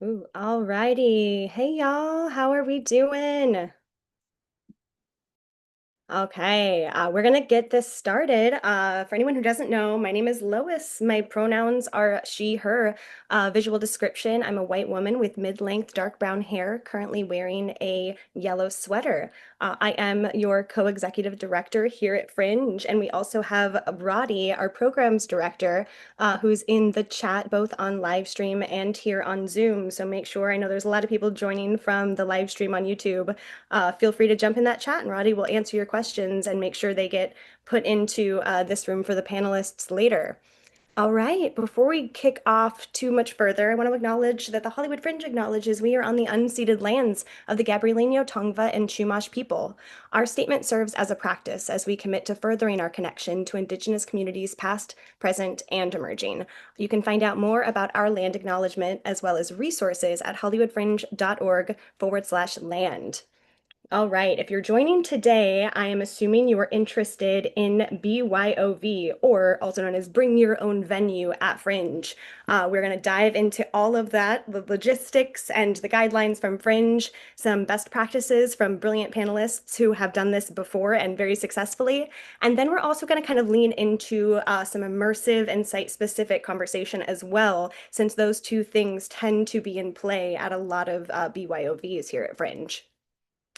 Ooh, alrighty. Hey y'all, how are we doing? Okay, we're gonna get this started. For anyone who doesn't know, my name is Lois. My pronouns are she, her. Visual description, I'm a white woman with mid-length dark brown hair, currently wearing a yellow sweater. I am your co-executive director here at Fringe, and we also have Roddy, our programs director, who's in the chat both on live stream and here on Zoom. So make sure, I know there's a lot of people joining from the live stream on YouTube. Feel free to jump in that chat and Roddy will answer your questions and make sure they get put into this room for the panelists later. All right, before we kick off too much further, I want to acknowledge that the Hollywood Fringe acknowledges we are on the unceded lands of the Gabrielino, Tongva, and Chumash people. Our statement serves as a practice as we commit to furthering our connection to Indigenous communities past, present, and emerging. You can find out more about our land acknowledgement as well as resources at hollywoodfringe.org/land. All right, if you're joining today, I am assuming you are interested in BYOV, or also known as Bring Your Own Venue at Fringe. We're going to dive into all of that, the logistics and the guidelines from Fringe, some best practices from brilliant panelists who have done this before and very successfully. And then we're also going to kind of lean into some immersive and site-specific conversation as well, since those two things tend to be in play at a lot of BYOVs here at Fringe.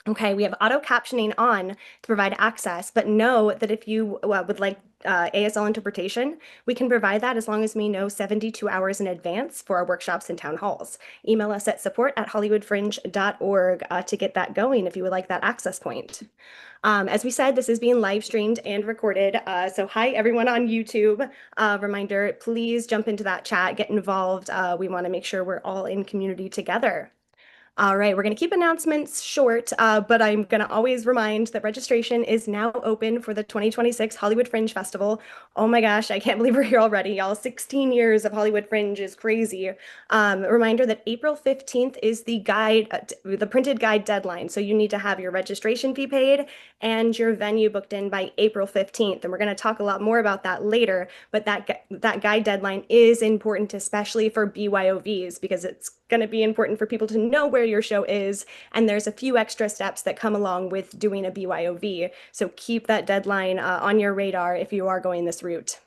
Okay, we have auto captioning on to provide access, but know that if you would like ASL interpretation, we can provide that as long as we know 72 hours in advance for our workshops and town halls. Email us at support@hollywoodfringe.org to get that going if you would like that access point. As we said, this is being live streamed and recorded. So hi everyone on YouTube. Reminder, please jump into that chat, get involved. We want to make sure we're all in community together. All right, we're going to keep announcements short, but I'm going to always remind that registration is now open for the 2026 Hollywood Fringe Festival. Oh my gosh, I can't believe we're here already, y'all. 16 years of Hollywood Fringe is crazy. A reminder that April 15th is the the printed guide deadline. So you need to have your registration fee paid and your venue booked in by April 15th. And we're going to talk a lot more about that later, but that guide deadline is important, especially for BYOVs, because it's going to be important for people to know where your show is. And there's a few extra steps that come along with doing a BYOV. So keep that deadline on your radar if you are going this route.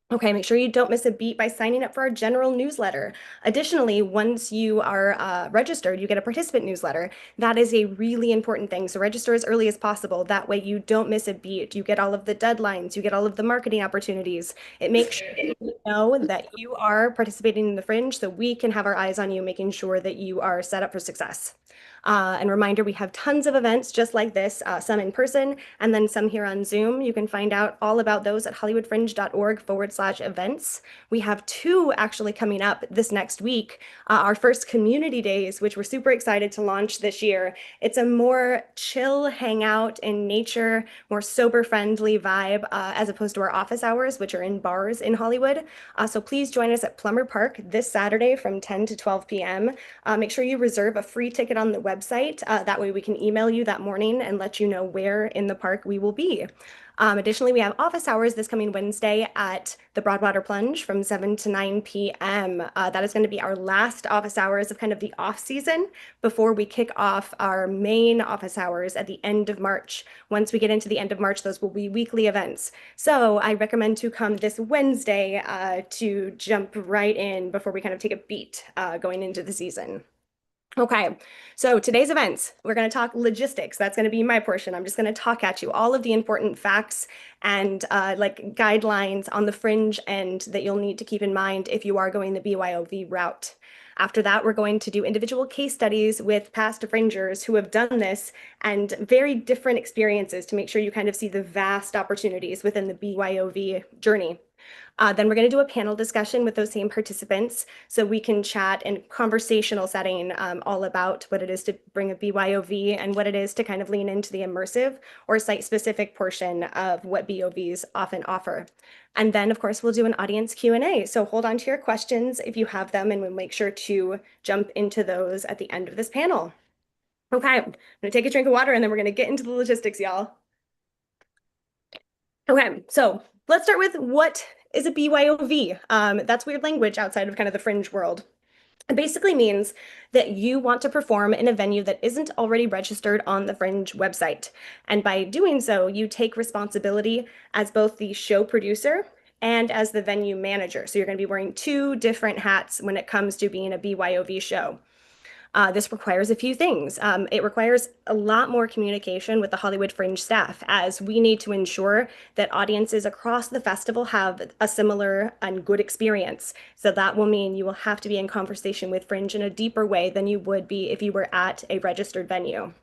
Okay, make sure you don't miss a beat by signing up for our general newsletter. Additionally, once you are registered, you get a participant newsletter. That is a really important thing. So register as early as possible. That way you don't miss a beat. You get all of the deadlines, you get all of the marketing opportunities. It makes sure that you know that you are participating in the Fringe so we can have our eyes on you, making sure that you are set up for success. And reminder, we have tons of events just like this, some in person and then some here on Zoom. You can find out all about those at hollywoodfringe.org/events. We have two actually coming up this next week. Our first community days, which we're super excited to launch this year. It's a more chill hangout in nature, more sober friendly vibe, as opposed to our office hours, which are in bars in Hollywood. So please join us at Plummer Park this Saturday from 10 to 12 p.m. Make sure you reserve a free ticket on the website. That way we can email you that morning and let you know where in the park we will be. Additionally, we have office hours this coming Wednesday at the Broadwater Plunge from 7 to 9 p.m. That is going to be our last office hours of kind of the off season before we kick off our main office hours at the end of March. Once we get into the end of March, those will be weekly events. So I recommend to come this Wednesday to jump right in before we kind of take a beat going into the season. Okay, so today's events, we're going to talk logistics. That's going to be my portion. I'm just going to talk at you all of the important facts and like guidelines on the Fringe end that you'll need to keep in mind if you are going the BYOV route. After that, we're going to do individual case studies with past Fringers who have done this and very different experiences to make sure you kind of see the vast opportunities within the BYOV journey. Then we're going to do a panel discussion with those same participants so we can chat in conversational setting all about what it is to bring a BYOV and what it is to kind of lean into the immersive or site-specific portion of what BOVs often offer. And then, of course, we'll do an audience Q&A. So hold on to your questions if you have them, and we'll make sure to jump into those at the end of this panel. Okay, I'm going to take a drink of water, and then we're going to get into the logistics, y'all. Okay, so let's start with what is a BYOV? That's weird language outside of kind of the Fringe world. It basically means that you want to perform in a venue that isn't already registered on the Fringe website. And by doing so, you take responsibility as both the show producer and as the venue manager. So you're going to be wearing two different hats when it comes to being a BYOV show. This requires a few things. It requires a lot more communication with the Hollywood Fringe staff, as we need to ensure that audiences across the festival have a similar and good experience. So that will mean you will have to be in conversation with Fringe in a deeper way than you would be if you were at a registered venue.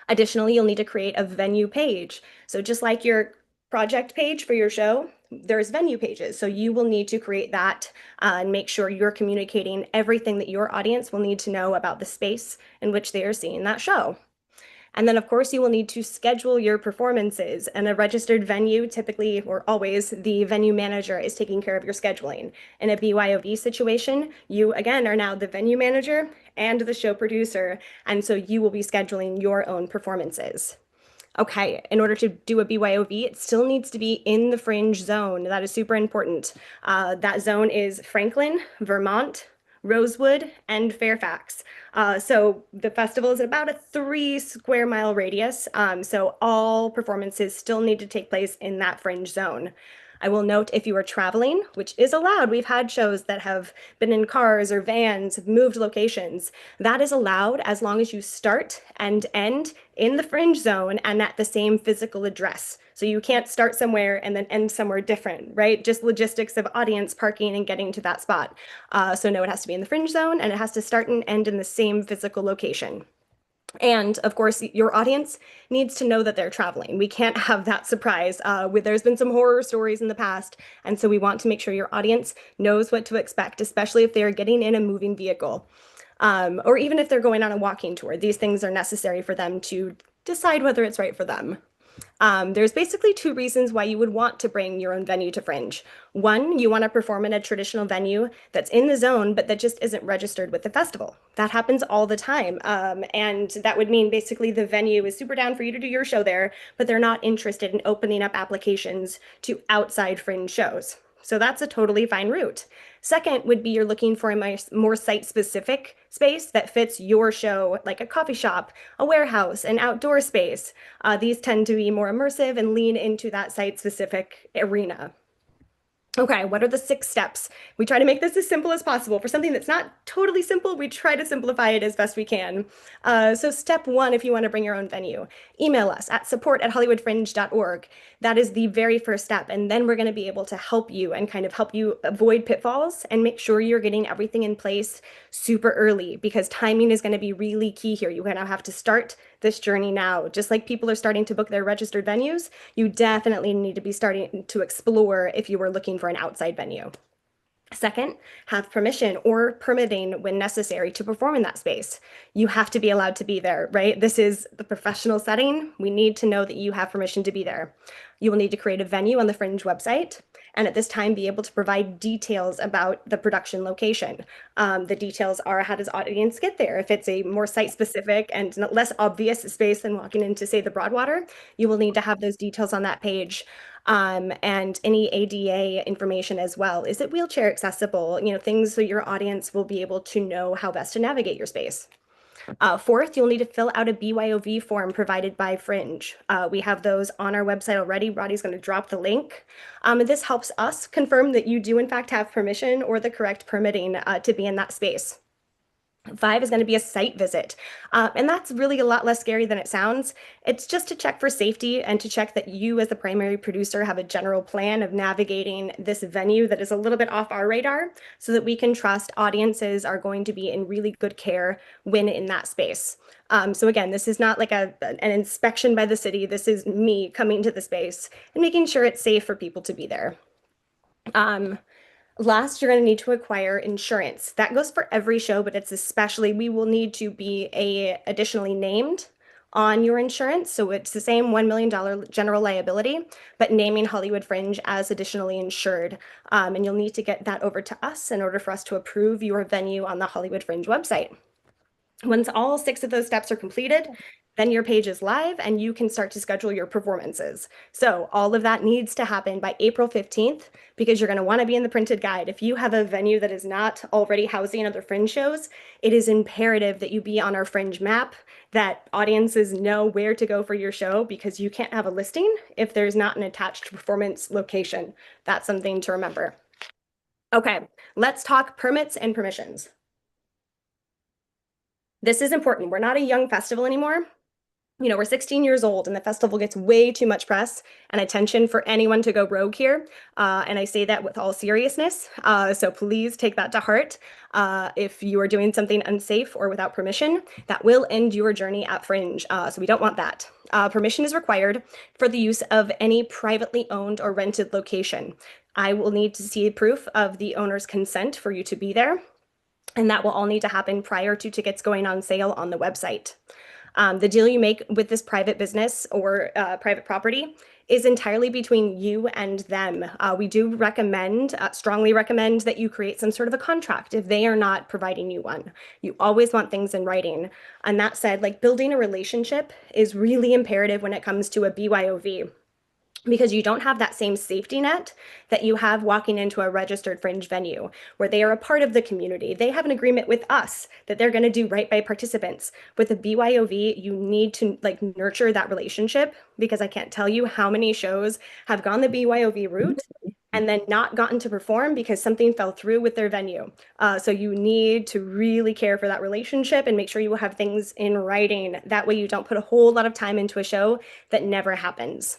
Additionally, you'll need to create a venue page. So just like your project page for your show, there's venue pages. So you will need to create that and make sure you're communicating everything that your audience will need to know about the space in which they are seeing that show. And then, of course, you will need to schedule your performances. And a registered venue, typically or always, the venue manager is taking care of your scheduling. In a BYOV situation, you again are now the venue manager and the show producer. And so you will be scheduling your own performances. Okay, in order to do a BYOV, it still needs to be in the Fringe zone. That is super important. That zone is Franklin, Vermont, Rosewood, and Fairfax. So the festival is about a 3 square mile radius. So all performances still need to take place in that Fringe zone. I will note if you are traveling, which is allowed, we've had shows that have been in cars or vans, moved locations. That is allowed as long as you start and end in the Fringe zone and at the same physical address. So you can't start somewhere and then end somewhere different, right? Just logistics of audience parking and getting to that spot. So no, it has to be in the Fringe zone and it has to start and end in the same physical location. And of course, your audience needs to know that they're traveling. We can't have that surprise. There's been some horror stories in the past, and so we want to make sure your audience knows what to expect, especially if they're getting in a moving vehicle, or even if they're going on a walking tour. These things are necessary for them to decide whether it's right for them. There's basically two reasons why you would want to bring your own venue to Fringe. One, you want to perform in a traditional venue that's in the zone, but that just isn't registered with the festival. That happens all the time. And that would mean basically the venue is super down for you to do your show there, but they're not interested in opening up applications to outside Fringe shows. So that's a totally fine route. Second would be you're looking for a more site-specific space that fits your show, like a coffee shop, a warehouse, an outdoor space. These tend to be more immersive and lean into that site-specific arena. Okay, what are the 6 steps? We try to make this as simple as possible. For something that's not totally simple, we try to simplify it as best we can. So step 1, if you want to bring your own venue, email us at support@hollywoodfringe.org. That is the very first step. And then we're going to be able to help you and kind of help you avoid pitfalls and make sure you're getting everything in place super early, because timing is going to be really key here. You're going to have to start this journey now. Just like people are starting to book their registered venues, you definitely need to be starting to explore if you were looking for an outside venue. Second, have permission or permitting when necessary to perform in that space. You have to be allowed to be there, right? This is the professional setting. We need to know that you have permission to be there. You will need to create a venue on the Fringe website, and at this time be able to provide details about the production location. The details are, how does audience get there? If it's a more site-specific and less obvious space than walking into, say, the Broadwater, you will need to have those details on that page. And any ADA information as well. Is it wheelchair accessible? You know, things so your audience will be able to know how best to navigate your space. Fourth, you'll need to fill out a BYOV form provided by Fringe. We have those on our website already. Roddy's going to drop the link. And this helps us confirm that you do in fact have permission or the correct permitting to be in that space. 5 is going to be a site visit. And that's really a lot less scary than it sounds. It's just to check for safety and to check that you as the primary producer have a general plan of navigating this venue that is a little bit off our radar, so that we can trust audiences are going to be in really good care when in that space. So again, this is not like an inspection by the city. This is me coming to the space and making sure it's safe for people to be there. Last, you're going to need to acquire insurance. That goes for every show, but it's especially, we will need to be additionally named on your insurance. So it's the same $1 million general liability, but naming Hollywood Fringe as additionally insured. And you'll need to get that over to us in order for us to approve your venue on the Hollywood Fringe website. Once all 6 of those steps are completed, Then your page is live and you can start to schedule your performances. So all of that needs to happen by April 15th because you're going to want to be in the printed guide. If you have a venue that is not already housing other Fringe shows, it is imperative that you be on our Fringe map, that audiences know where to go for your show because you can't have a listing if there's not an attached performance location. That's something to remember. Okay, let's talk permits and permissions. This is important. We're not a young festival anymore. We're 16 years old and the festival gets way too much press and attention for anyone to go rogue here. And I say that with all seriousness. So please take that to heart. If you are doing something unsafe or without permission, that will end your journey at Fringe. So we don't want that. Permission is required for the use of any privately owned or rented location. I will need to see proof of the owner's consent for you to be there. And that will all need to happen prior to tickets going on sale on the website. The deal you make with this private business or private property is entirely between you and them. We do recommend, strongly recommend that you create some sort of a contract if they are not providing you one. You always want things in writing. And that said, like building a relationship is really imperative when it comes to a BYOV because you don't have that same safety net that you have walking into a registered Fringe venue where they are a part of the community. They have an agreement with us that they're going to do right by participants. With a BYOV, you need to like nurture that relationship because I can't tell you how many shows have gone the BYOV route and then not gotten to perform because something fell through with their venue. So you need to really care for that relationship and make sure you have things in writing. That way you don't put a whole lot of time into a show that never happens.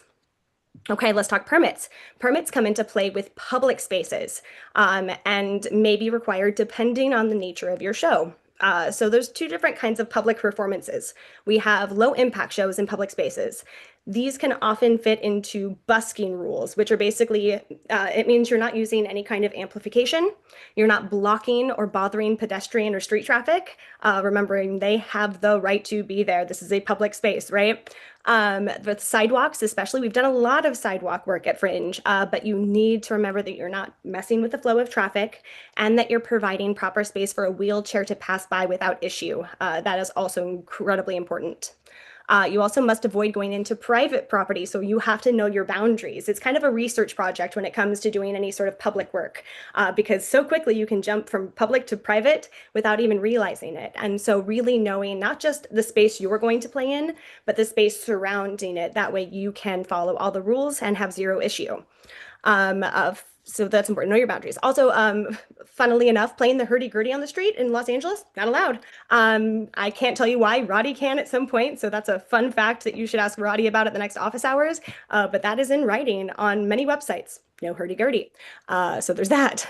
Okay, let's talk permits. Permits come into play with public spaces and may be required depending on the nature of your show. So there's two different kinds of public performances. We have low impact shows in public spaces. These can often fit into busking rules, which are basically, it means you're not using any kind of amplification. You're not blocking or bothering pedestrian or street traffic, remembering they have the right to be there. This is a public space, right? With sidewalks, especially, we've done a lot of sidewalk work at Fringe, but you need to remember that you're not messing with the flow of traffic and that you're providing proper space for a wheelchair to pass by without issue. That is also incredibly important. You also must avoid going into private property, so you have to know your boundaries. It's kind of a research project when it comes to doing any sort of public work, because so quickly you can jump from public to private without even realizing it. And so really knowing not just the space you're going to play in, but the space surrounding it. That way you can follow all the rules and have zero issue. So that's important. Know your boundaries. Also, funnily enough, playing the hurdy-gurdy on the street in Los Angeles, not allowed. I can't tell you why. Roddy can at some point. So that's a fun fact that you should ask Roddy about at the next office hours. But that is in writing on many websites. No hurdy-gurdy. So there's that.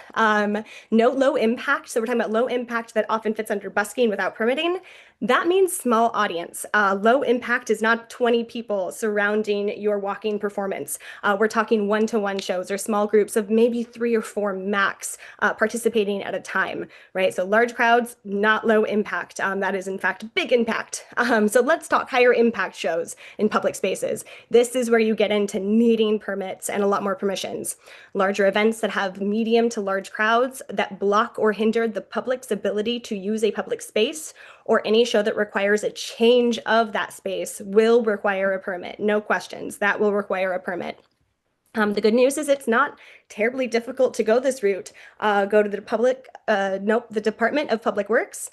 No low impact. So we're talking about low impact that often fits under busking without permitting. That means small audience. Low impact is not 20 people surrounding your walking performance. We're talking one-to-one shows or small groups of maybe 3 or 4 max participating at a time, right? So large crowds, not low impact. That is in fact big impact. So let's talk higher impact shows in public spaces. This is where you get into needing permits and a lot more permissions. Larger events that have medium to large crowds that block or hinder the public's ability to use a public space, or any show that requires a change of that space will require a permit. No questions, that will require a permit. The good news is it's not terribly difficult to go this route. Go to the the Department of Public Works,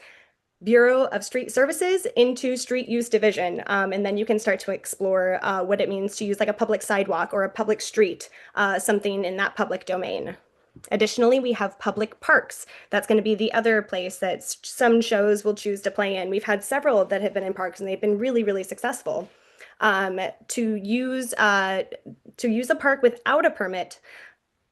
Bureau of Street Services into Street Use Division. And then you can start to explore what it means to use like a public sidewalk or a public street, something in that public domain. Additionally, we have public parks. That's going to be the other place that some shows will choose to play in. We've had several that have been in parks and they've been really, really successful. To use a park without a permit,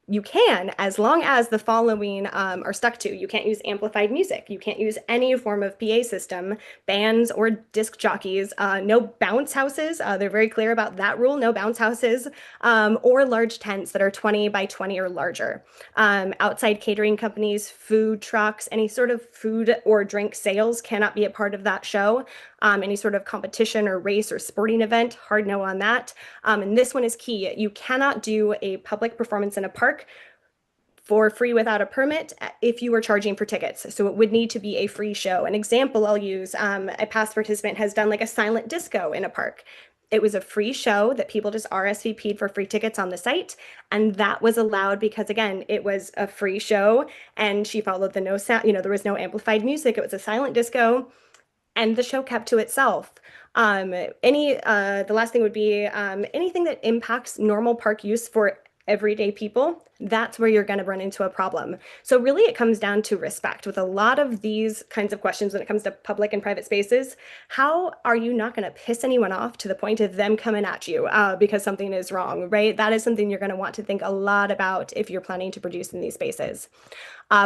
you can, as long as the following are stuck to. You can't use amplified music. You can't use any form of PA system, bands or disc jockeys. No bounce houses. They're very clear about that rule. No bounce houses or large tents that are 20 by 20 or larger. Outside catering companies, food trucks, any sort of food or drink sales cannot be a part of that show. Any sort of competition or race or sporting event, hard no on that. And this one is key. You cannot do a public performance in a park for free without a permit if you were charging for tickets. So it would need to be a free show. An example I'll use, a past participant has done like a silent disco in a park. It was a free show that people just RSVP'd for free tickets on the site. And that was allowed because, again, it was a free show and she followed the no sound, there was no amplified music. It was a silent disco and the show kept to itself. The last thing would be anything that impacts normal park use for everyday people. That's where you're going to run into a problem. So really, it comes down to respect. With a lot of these kinds of questions when it comes to public and private spaces, how are you not going to piss anyone off to the point of them coming at you because something is wrong, right? That is something you're going to want to think a lot about if you're planning to produce in these spaces.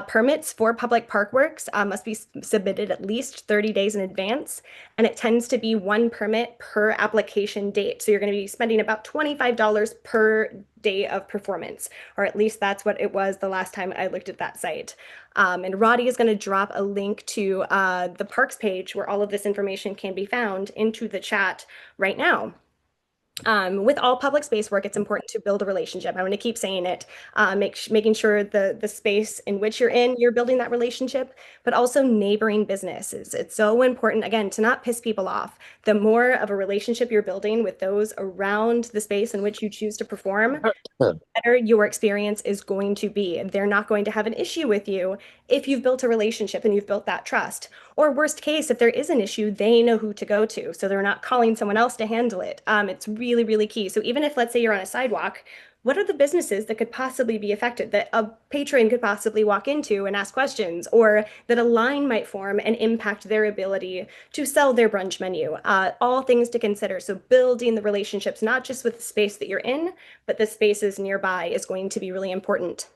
Permits for public park works must be submitted at least 30 days in advance, and it tends to be one permit per application date. So you're going to be spending about $25 per day of performance, or at least that's what it was the last time I looked at that site. And Roddy is going to drop a link to the parks page where all of this information can be found into the chat right now. With all public space work, it's important to build a relationship. I want to keep saying it, making sure the space in which you're building that relationship, but also neighboring businesses. It's so important, again, to not piss people off. The more of a relationship you're building with those around the space in which you choose to perform, better your experience is going to be. They're not going to have an issue with you if you've built a relationship and you've built that trust. Or worst case, if there is an issue, they know who to go to. So they're not calling someone else to handle it. It's really, really key. So even if, let's say, you're on a sidewalk, what are the businesses that could possibly be affected that a patron could possibly walk into and ask questions, or that a line might form and impact their ability to sell their brunch menu? All things to consider. So building the relationships, not just with the space that you're in, but the spaces nearby is going to be really important.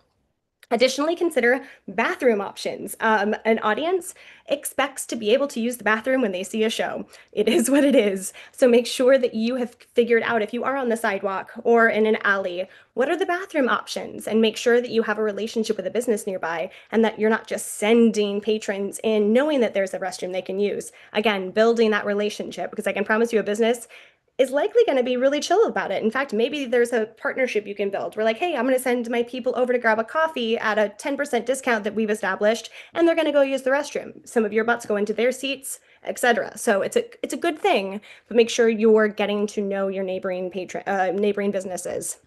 Additionally, consider bathroom options. An audience expects to be able to use the bathroom when they see a show. It is what it is. So make sure that you have figured out if you are on the sidewalk or in an alley, what are the bathroom options? And make sure that you have a relationship with a business nearby and that you're not just sending patrons in knowing that there's a restroom they can use. Again, building that relationship, because I can promise you a business is likely going to be really chill about it. In fact, maybe there's a partnership you can build. We're like, hey, I'm going to send my people over to grab a coffee at a 10% discount that we've established, and they're going to go use the restroom. Some of your butts go into their seats, etc. So it's a good thing, but make sure you're getting to know your neighboring businesses.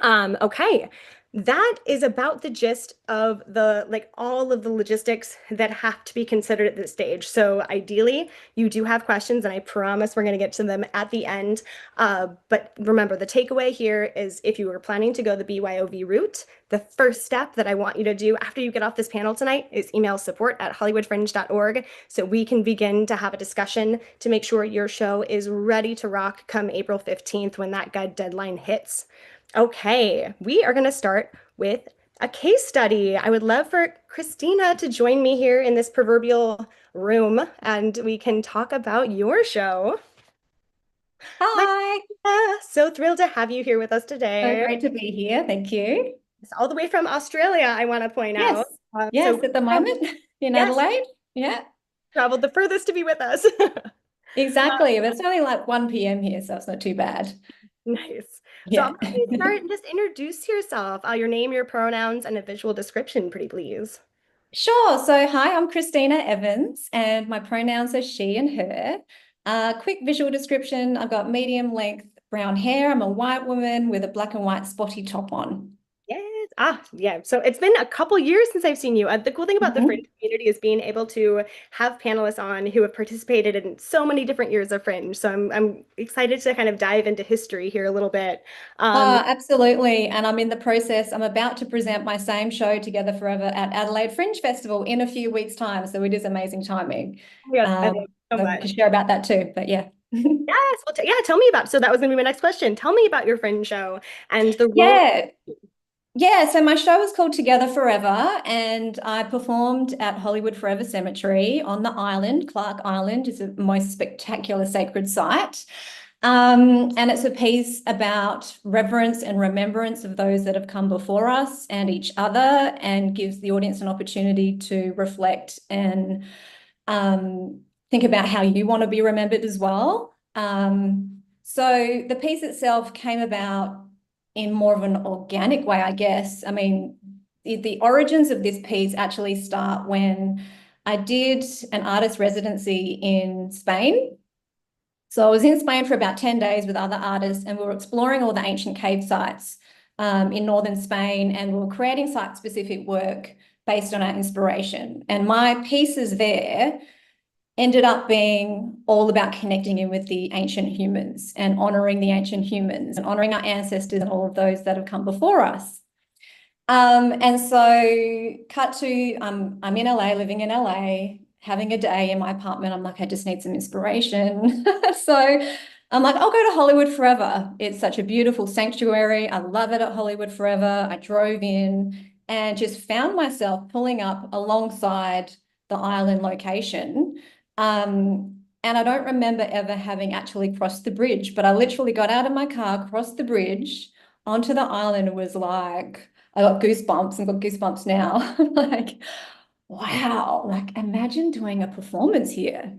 Okay. That is about the gist of all of the logistics that have to be considered at this stage. So ideally, you do have questions, and I promise we're going to get to them at the end. But remember, the takeaway here is if you were planning to go the BYOV route, the first step that I want you to do after you get off this panel tonight is email support@hollywoodfringe.org so we can begin to have a discussion to make sure your show is ready to rock come April 15th when that deadline hits. Okay, we are going to start with a case study. I would love for Christina to join me here in this proverbial room and we can talk about your show. Hi. So thrilled to have you here with us today. So great to be here. Thank you. It's all the way from Australia, I want to point Yes. out. Yes, at the moment in yes, Adelaide. Yeah. traveled the furthest to be with us. Exactly. But it's only like 1 p.m. here, so it's not too bad. Nice. So Yeah. I'm going to start and just introduce yourself, your name, your pronouns, and a visual description, pretty please. Sure. So hi, I'm Christina Evans, and my pronouns are she and her. Quick visual description. I've got medium length brown hair. I'm a white woman with a black and white spotty top on. Yes. Yeah. So it's been a couple years since I've seen you. The cool thing about the Fringe community is being able to have panelists on who have participated in so many different years of Fringe. So I'm excited to kind of dive into history here a little bit. Absolutely. And I'm in the process. I'm about to present my same show Together Forever at Adelaide Fringe Festival in a few weeks' time. So it is amazing timing. Yes, I love it so So I much. can share about that too. But yeah. Yes. Well, yeah. Tell me about. So that was going to be my next question. Tell me about your Fringe show and the role. Yeah. Yeah, so my show was called Together Forever, and I performed at Hollywood Forever Cemetery on the island. Clark Island is the most spectacular sacred site. And it's a piece about reverence and remembrance of those that have come before us and each other, and gives the audience an opportunity to reflect and think about how you want to be remembered as well. So the piece itself came about in more of an organic way, I guess. I mean, the origins of this piece actually start when I did an artist residency in Spain. So I was in Spain for about 10 days with other artists, and we were exploring all the ancient cave sites in northern Spain, and we were creating site-specific work based on our inspiration. And my pieces there ended up being all about connecting in with the ancient humans and honoring the ancient humans and honoring our ancestors and all of those that have come before us. And so cut to I'm in LA, living in LA, having a day in my apartment. I'm like, I just need some inspiration. So I'm like, I'll go to Hollywood Forever. It's such a beautiful sanctuary. I love it at Hollywood Forever. I drove in and just found myself pulling up alongside the island location. And I don't remember ever having actually crossed the bridge, but I literally got out of my car, crossed the bridge onto the island, and was like, I got goosebumps and got goosebumps now. Like, wow, like imagine doing a performance here.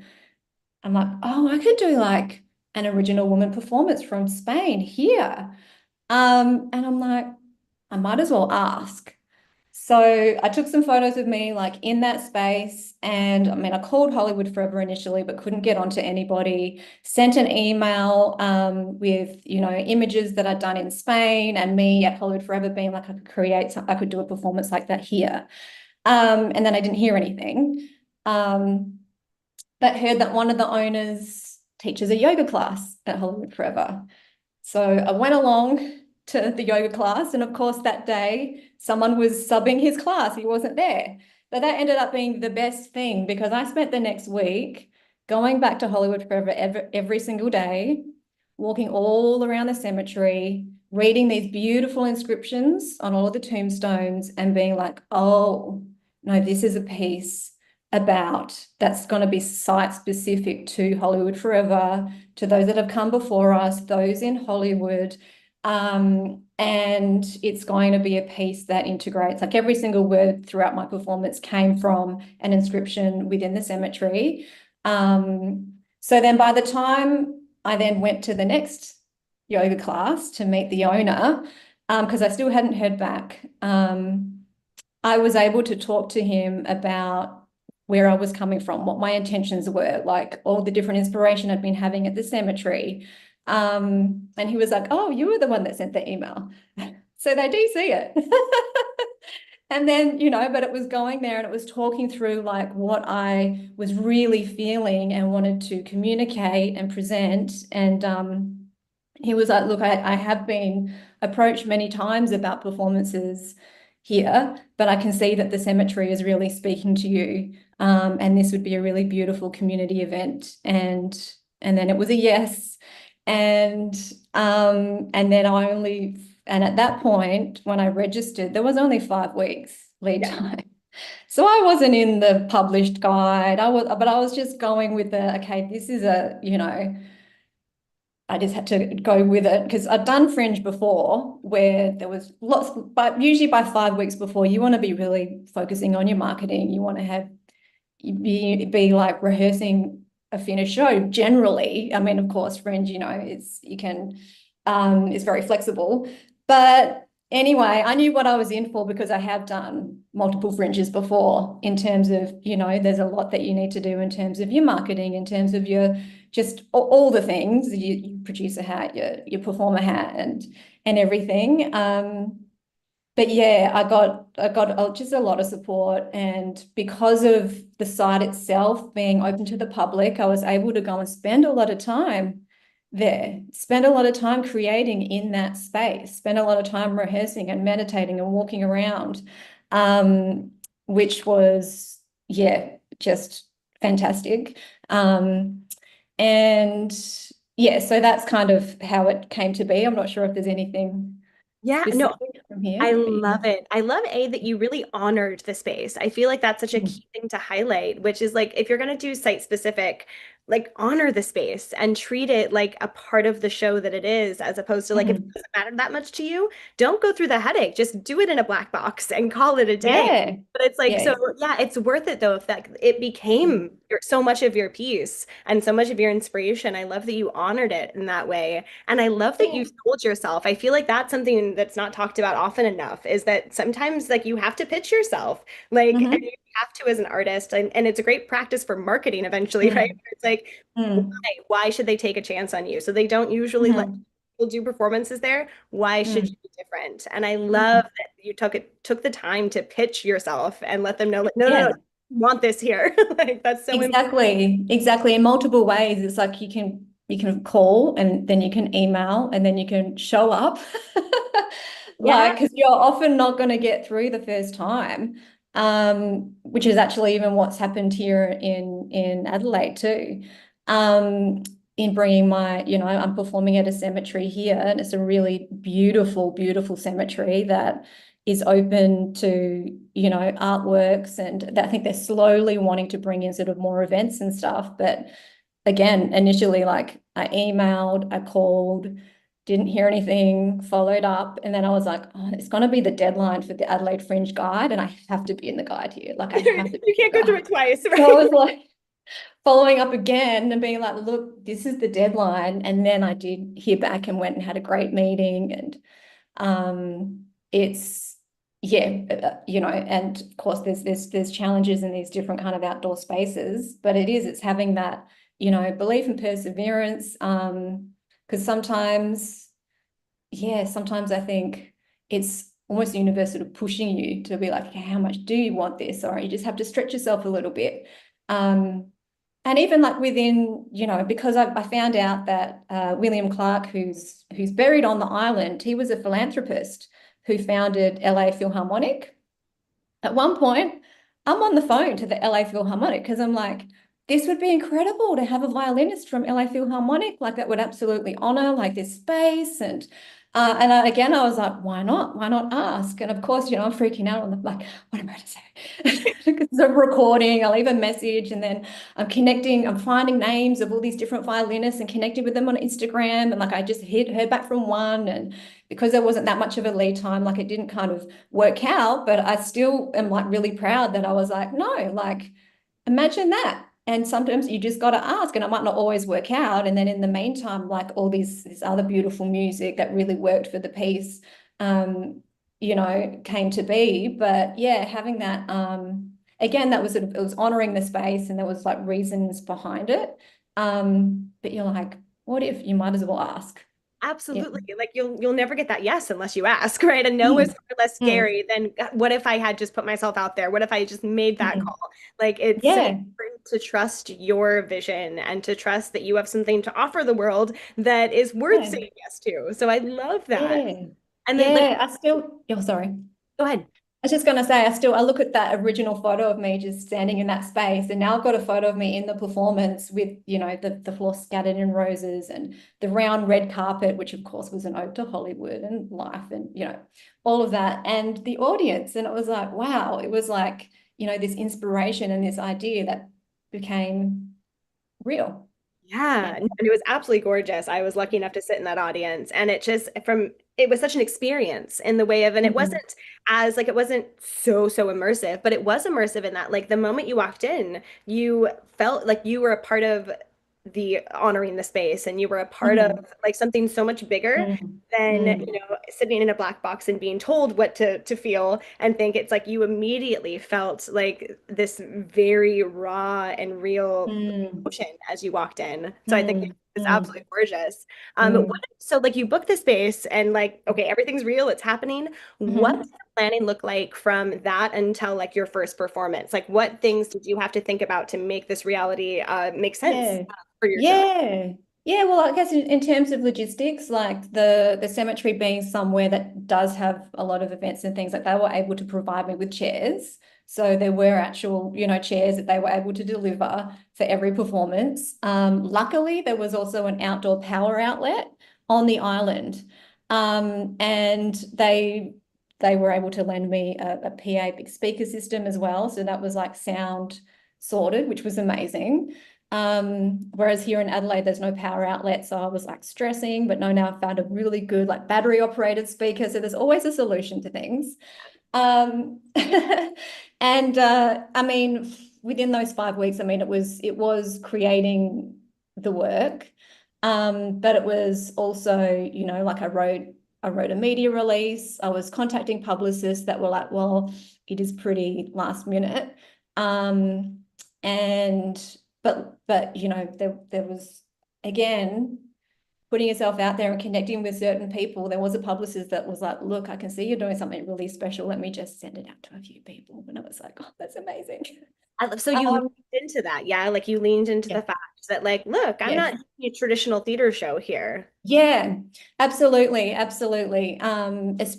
I'm like, oh, I could do like an original woman performance from Spain here. And I'm like, I might as well ask. So I took some photos of me like in that space. And I mean, I called Hollywood Forever initially, but couldn't get onto anybody. Sent an email with, images that I'd done in Spain and me at Hollywood Forever being like, I could do a performance like that here. And then I didn't hear anything. But heard that one of the owners teaches a yoga class at Hollywood Forever. So I went along to the yoga class, and of course, that day someone was subbing his class. He wasn't there. But that ended up being the best thing because I spent the next week going back to Hollywood Forever every single day, walking all around the cemetery, reading these beautiful inscriptions on all of the tombstones, and being like, oh, no, this is a piece about that's going to be site specific to Hollywood Forever, to those that have come before us, those in Hollywood. And it's going to be a piece that integrates, like every single word throughout my performance came from an inscription within the cemetery. So then by the time I then went to the next yoga class to meet the owner, because I still hadn't heard back, I was able to talk to him about where I was coming from, what my intentions were, like all the different inspiration I'd been having at the cemetery. And he was like, oh, you were the one that sent the email. So they do see it. And then, but it was going there and it was talking through like what I was really feeling and wanted to communicate and present. And he was like, look, I have been approached many times about performances here, but I can see that the cemetery is really speaking to you. And this would be a really beautiful community event. And then it was a yes. And at that point, when I registered, there was only 5 weeks lead Yeah. time. So I wasn't in the published guide. But I was just going with okay, this is I just had to go with it because I'd done Fringe before where there was lots, but usually by 5 weeks before, you want to be really focusing on your marketing. You want to be like rehearsing a finished show generally. I mean, of course, Fringe, it's very flexible. But anyway, I knew what I was in for because I have done multiple Fringes before in terms of, there's a lot that you need to do in terms of your marketing, in terms of your just all the things, your producer hat, your performer hat and everything. But yeah, I got just a lot of support, and because of the site itself being open to the public, I was able to go and spend a lot of time there, spend a lot of time creating in that space, spend a lot of time rehearsing and meditating and walking around, which was, yeah, just fantastic. And yeah, so that's kind of how it came to be. I'm not sure if there's anything Yeah, no, specific from here. I But yeah. love it. I love that you really honored the space. I feel like that's such a Mm. key thing to highlight, which is like if you're going to do site specific, like honor the space and treat it like a part of the show that it is, as opposed to like if it Mhm. doesn't matter that much to you, don't go through the headache. Just do it in a black box and call it a day. Yeah. But it's like, Yeah. so yeah, it's worth it though if that it Mm. became so much of your piece and so much of your inspiration. I love that you honored it in that way. And I love that Yeah. you sold yourself. I feel like that's something that's not talked about often enough is that sometimes like you have to pitch yourself. Like and Hmm. you have to as an artist and it's a great practice for marketing eventually, right? Mm. It's like why? Mm. Why should they take a chance on you? So they don't usually let Hmm. people do performances there. Why should Mm. you be different? And I love Mm. that you took the time to pitch yourself and let them know like no, no, no, Yeah. want this here. Like that's so important. Exactly, exactly. In multiple ways. It's like you can call and then you can email and then you can show up. Yeah. Like, because you're often not going to get through the first time. Which is actually even what's happened here in Adelaide too. Um, in bringing I'm performing at a cemetery here, and it's a really beautiful, beautiful cemetery that is open to, artworks, and I think they're slowly wanting to bring in sort of more events and stuff. But again, initially, like I emailed, I called, didn't hear anything, followed up, and then I was like, oh, it's going to be the deadline for the Adelaide Fringe guide, and I have to be in the guide here. Like I have to be You in can't the go through guide. it twice, So I right? was like following up again and being like, look, this is the deadline. And then I did hear back and went and had a great meeting. And it's yeah, and of course there's challenges in these different kind of outdoor spaces, but it's having that, belief and perseverance. Because sometimes I think it's almost universal to pushing you to be like, okay, how much do you want this? Or you just have to stretch yourself a little bit. And even like within, because I found out that William Clark, who's buried on the island, he was a philanthropist who founded LA Philharmonic. At one point, I'm on the phone to the LA Philharmonic because I'm like, this would be incredible to have a violinist from LA Philharmonic. Like that would absolutely honor like this space. Again, I was like, why not? Why not ask? And of course, I'm freaking out on the like, what am I to say? Because it's a recording, I'll leave a message and then I'm finding names of all these different violinists and connecting with them on Instagram. And like I just heard back from one. And because there wasn't that much of a lead time, like it didn't kind of work out, but I still am like really proud that I was like, no, like imagine that. And sometimes you just got to ask, and it might not always work out. And then in the meantime, like all this other beautiful music that really worked for the piece, um, came to be. But yeah, having that, again, that was sort of, it was honoring the space and there was like reasons behind it. But you're like, what if you might as well ask? Yeah. Absolutely. Like you'll never get that yes unless you ask, right? And no is Mm, far less mm, scary than what if I had just put myself out there? What if I just made that mm. call? Like it's so Yeah. important to trust your vision and to trust that you have something to offer the world that is worth Yeah. saying yes to. So I love that. Yeah. And then like Yeah. Sorry. go ahead. I was just going to say, I look at that original photo of me just standing in that space, and now I've got a photo of me in the performance with, the floor scattered in roses and the round red carpet, which of course was an ode to Hollywood and life and, all of that, and the audience. And it was like, wow, it was like, this inspiration and this idea that became real. Yeah, Yeah. and it was absolutely gorgeous. I was lucky enough to sit in that audience, and it was such an experience in the way of, and it Mm, wasn't as like it wasn't so immersive, but it was immersive in that like the moment you walked in, you felt like you were a part of the honoring the space, and you were a part of mm, like something so much bigger mm, than, mm, sitting in a black box and being told what to feel and think. It's like you immediately felt like this very raw and real mm, emotion as you walked in. So I think mm, it's mm, absolutely gorgeous. mm, So like you book the space and like, okay, everything's real, it's happening. What mm. does the planning look like from that until like your first performance? Like what things did you have to think about to make this reality make sense Yeah. for yourself? Yeah. Yeah. Well, I guess in terms of logistics, like the cemetery being somewhere that does have a lot of events and things, like they were able to provide me with chairs. So there were actual, chairs that they were able to deliver for every performance. Luckily, there was also an outdoor power outlet on the island. And they were able to lend me a PA big speaker system as well. So that was like sound sorted, which was amazing. Whereas here in Adelaide, there's no power outlet. So I was like stressing, but no, now I've found a really good like battery operated speaker. So there's always a solution to things. Um, and I mean, within those 5 weeks, I mean, it was creating the work. But it was also, like I wrote a media release. I was contacting publicists that were like, well, it is pretty last minute. Um, and but there was, again, putting yourself out there and connecting with certain people. There was a publicist that was like, look, I can see you're doing something really special. Let me just send it out to a few people. And I was like, oh, that's amazing. I love, so you leaned Um, into that. Yeah. Like you leaned into yeah, the fact that like, look, I'm not yes. doing a traditional theater show here. Yeah, absolutely, absolutely.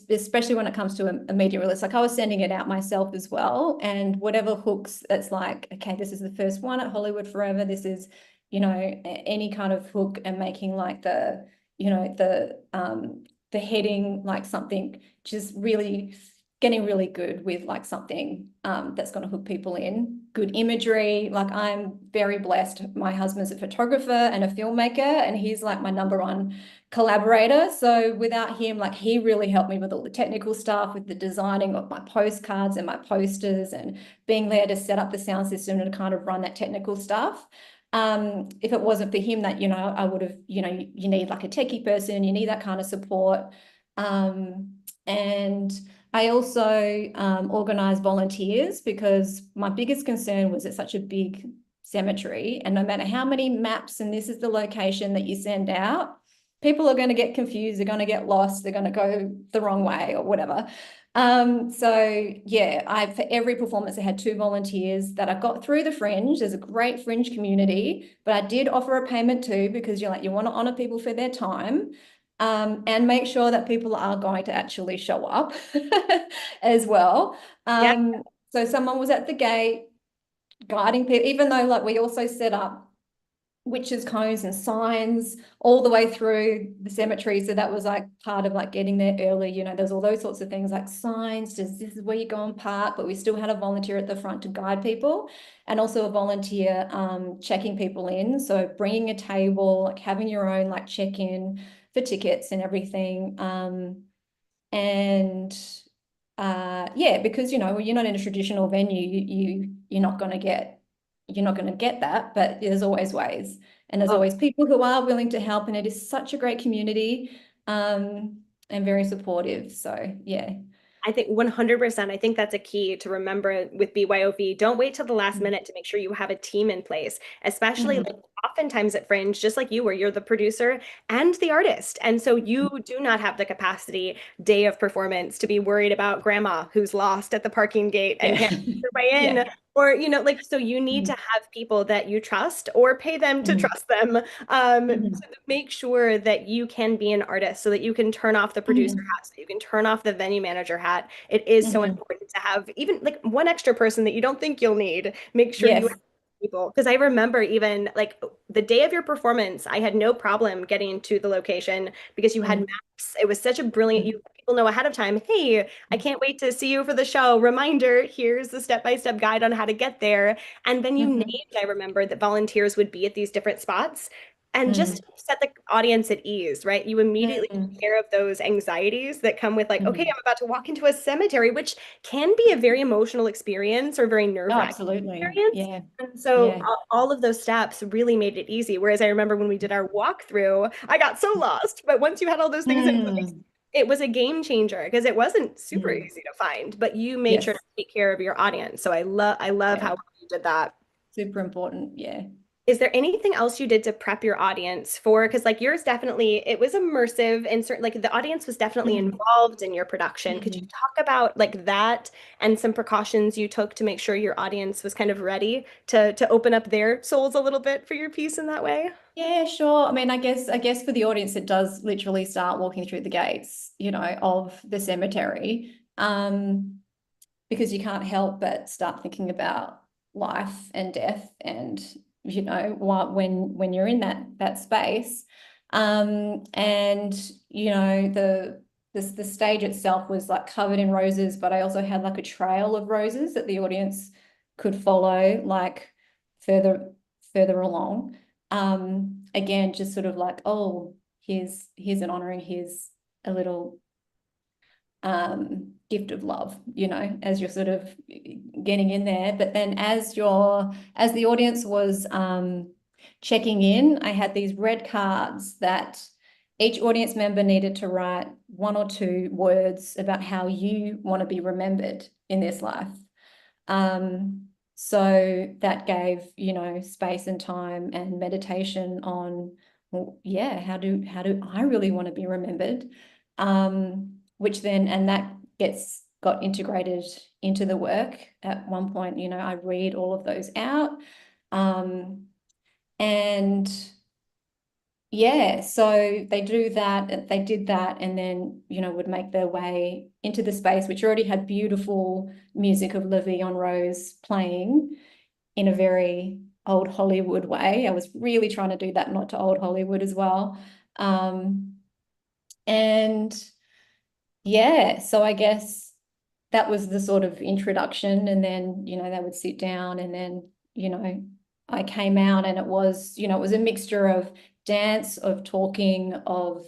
Especially when it comes to a media release. Like I was sending it out myself as well, and whatever hooks, it's like, okay, this is the first one at Hollywood Forever. This is, any kind of hook, and making like the heading like something, just really getting really good with like something that's going to hook people in. Good imagery. Like I'm very blessed. My husband's a photographer and a filmmaker, and he's like my number one collaborator. So without him, like he really helped me with all the technical stuff, with the designing of my postcards and my posters, and being there to set up the sound system and kind of run that technical stuff. If it wasn't for him, that, I would have, you need like a techie person, you need that kind of support. And I also organise volunteers, because my biggest concern was it's such a big cemetery, and no matter how many maps and this is the location that you send out, people are going to get confused, they're going to get lost, they're going to go the wrong way or whatever. So yeah, for every performance I had 2 volunteers that I got through the Fringe. There's a great Fringe community, but I did offer a payment too, because you want to honor people for their time. And make sure that people are going to actually show up as well. Yeah. So someone was at the gate guiding people, even though like we also set up witches' cones and signs all the way through the cemetery. So that was like part of like getting there early. There's all those sorts of things like signs, just this is where you go and park, but we still had a volunteer at the front to guide people, and also a volunteer checking people in. So bringing a table, like having your own like check-in for tickets and everything. And yeah, because you're not in a traditional venue, you're not going to get that, but there's always ways, and there's Oh, always people who are willing to help, and it is such a great community, and very supportive. So yeah. I think 100%. I think that's a key to remember with BYOV. Don't wait till the last minute to make sure you have a team in place, especially like Mhm. oftentimes at Fringe, just like you, where you're the producer and the artist. And so you do not have the capacity day of performance to be worried about grandma who's lost at the parking gate and Yeah. can't find her way Yeah. in. Or, like, so you need to Mhm. have people that you trust or pay them to Mhm. trust them Mhm. to make sure that you can be an artist so that you can turn off the producer Mhm. hat, so you can turn off the venue manager hat. It is so Mhm. important to have even like one extra person that you don't think you'll need. Make sure you have Yes. people. Because I remember even like the day of your performance, I had no problem getting to the location because you had Mhm. maps. It was such a brilliant, you people know ahead of time, hey, I can't wait to see you for the show. Reminder, here's the step-by-step guide on how to get there. And then you named, Mhm. I remember that volunteers would be at these different spots. And just Mhm. to set the audience at ease, right? You immediately Mhm. take care of those anxieties that come with like, okay, Mhm. I'm about to walk into a cemetery, which can be a very emotional experience or very Oh, nerve-wracking absolutely. experience. Yeah. And so Yeah. all of those steps really made it easy. Whereas I remember when we did our walkthrough, I got so lost. But once you had all those things in place, Mm. it was a game changer because it wasn't super Mm. easy to find, but you made sure to Yes. take care of your audience. So I love how Yeah. well you did that. Super important. Yeah. Is there anything else you did to prep your audience for? Because like yours definitely, it was immersive and certain like the audience was definitely Mhm. involved in your production. Could you Mhm. talk about like that and some precautions you took to make sure your audience was kind of ready to open up their souls a little bit for your piece in that way? Yeah, sure. I mean, I guess for the audience, it does literally start walking through the gates, of the cemetery. Because you can't help but start thinking about life and death, and what when you're in that space. And the stage itself was like covered in roses, but I also had like a trail of roses that the audience could follow like further further along. Again, just sort of like, oh, here's an honoring, here's a little gift of love, as you're sort of getting in there. But then as the audience was checking in, I had these red cards that each audience member needed to write one or two words about how you want to be remembered in this life. So that gave, space and time and meditation on, well, yeah, how do I really want to be remembered? Which then, and that got integrated into the work. At one point, I read all of those out. Um, and yeah, so they did that, and then, would make their way into the space, which already had beautiful music of Le Vie en Rose playing in a very old Hollywood way. I was really trying to do that, not to old Hollywood as well. And yeah, so I guess that was the sort of introduction. And then, they would sit down, and then, I came out, and it was a mixture of dance, of talking, of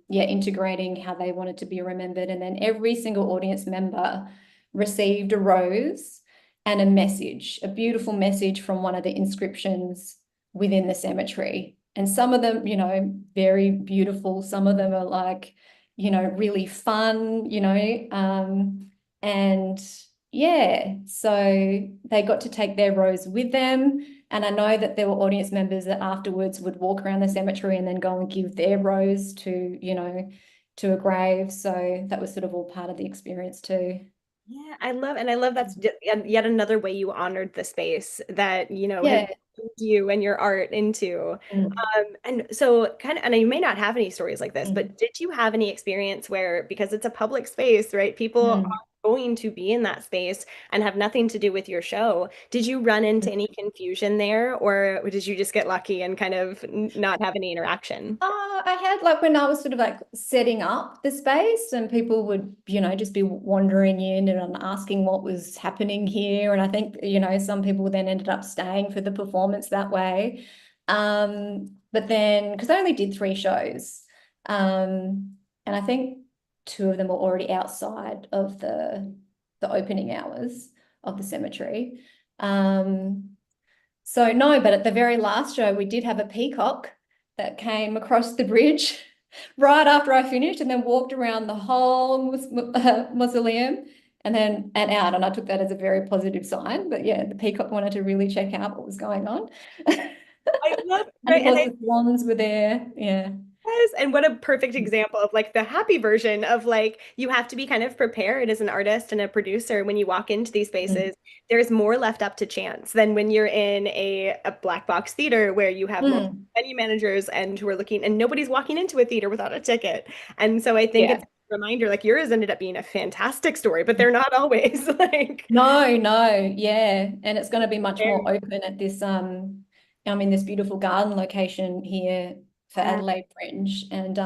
yeah, integrating how they wanted to be remembered. And then every single audience member received a rose and a message, a beautiful message from one of the inscriptions within the cemetery. And some of them, very beautiful. Some of them are like, really fun, and yeah, so they got to take their rose with them. And I know that there were audience members that afterwards would walk around the cemetery and then go and give their rose to, to a grave. So that was sort of all part of the experience too. Yeah, I love that's yet another way you honored the space that, has Yeah. moved you and your art into. Mm, And so kind of, and you may not have any stories like this, mm, but did you have any experience where, because it's a public space, right? People are mm, going to be in that space and have nothing to do with your show. Did you run into any mm. confusion there, or did you just get lucky and kind of not have any interaction? I had like when I was sort of like setting up the space, and people would, just be wandering in and asking what was happening here. And I think, some people then ended up staying for the performance that way. But then, because I only did three shows, and I think two of them were already outside of the opening hours of the cemetery. Um, so no, but at the very last show, we did have a peacock that came across the bridge right after I finished, and then walked around the whole mausoleum and out. And I took that as a very positive sign. But yeah, the peacock wanted to really check out what was going on. I love, And right, of course, the swans were there. Yeah. yes, and what a perfect example of like the happy version of like you have to be kind of prepared as an artist and a producer when you walk into these Mm. spaces. There's more left up to chance than when you're in a black box theater where you have multiple Mm. venue managers and who are looking and nobody's walking into a theater without a ticket. And so I think it's Yeah. a reminder like yours ended up being a fantastic story, but they're not always like No, no, yeah. And it's going to be much more very open at this I'm in this beautiful garden location here for Adelaide Fringe. And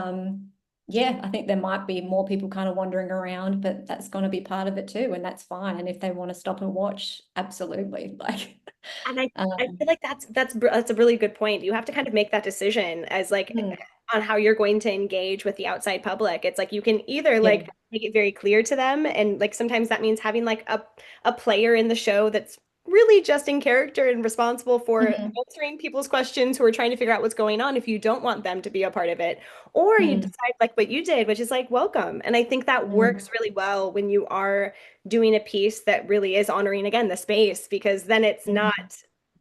yeah, I think there might be more people kind of wandering around, but that's going to be part of it too, and that's fine. And if they want to stop and watch, absolutely. Like And I um feel like that's a really good point. You have to kind of make that decision as like mm, on how you're going to engage with the outside public. It's like you can either yeah. like make it very clear to them, and like sometimes that means having like a player in the show that's really just in character and responsible for Mhm. answering people's questions who are trying to figure out what's going on if you don't want them to be a part of it. Or you Mm, decide like what you did, which is like welcome. And I think that mm, works really well when you are doing a piece that really is honoring again the space because then it's not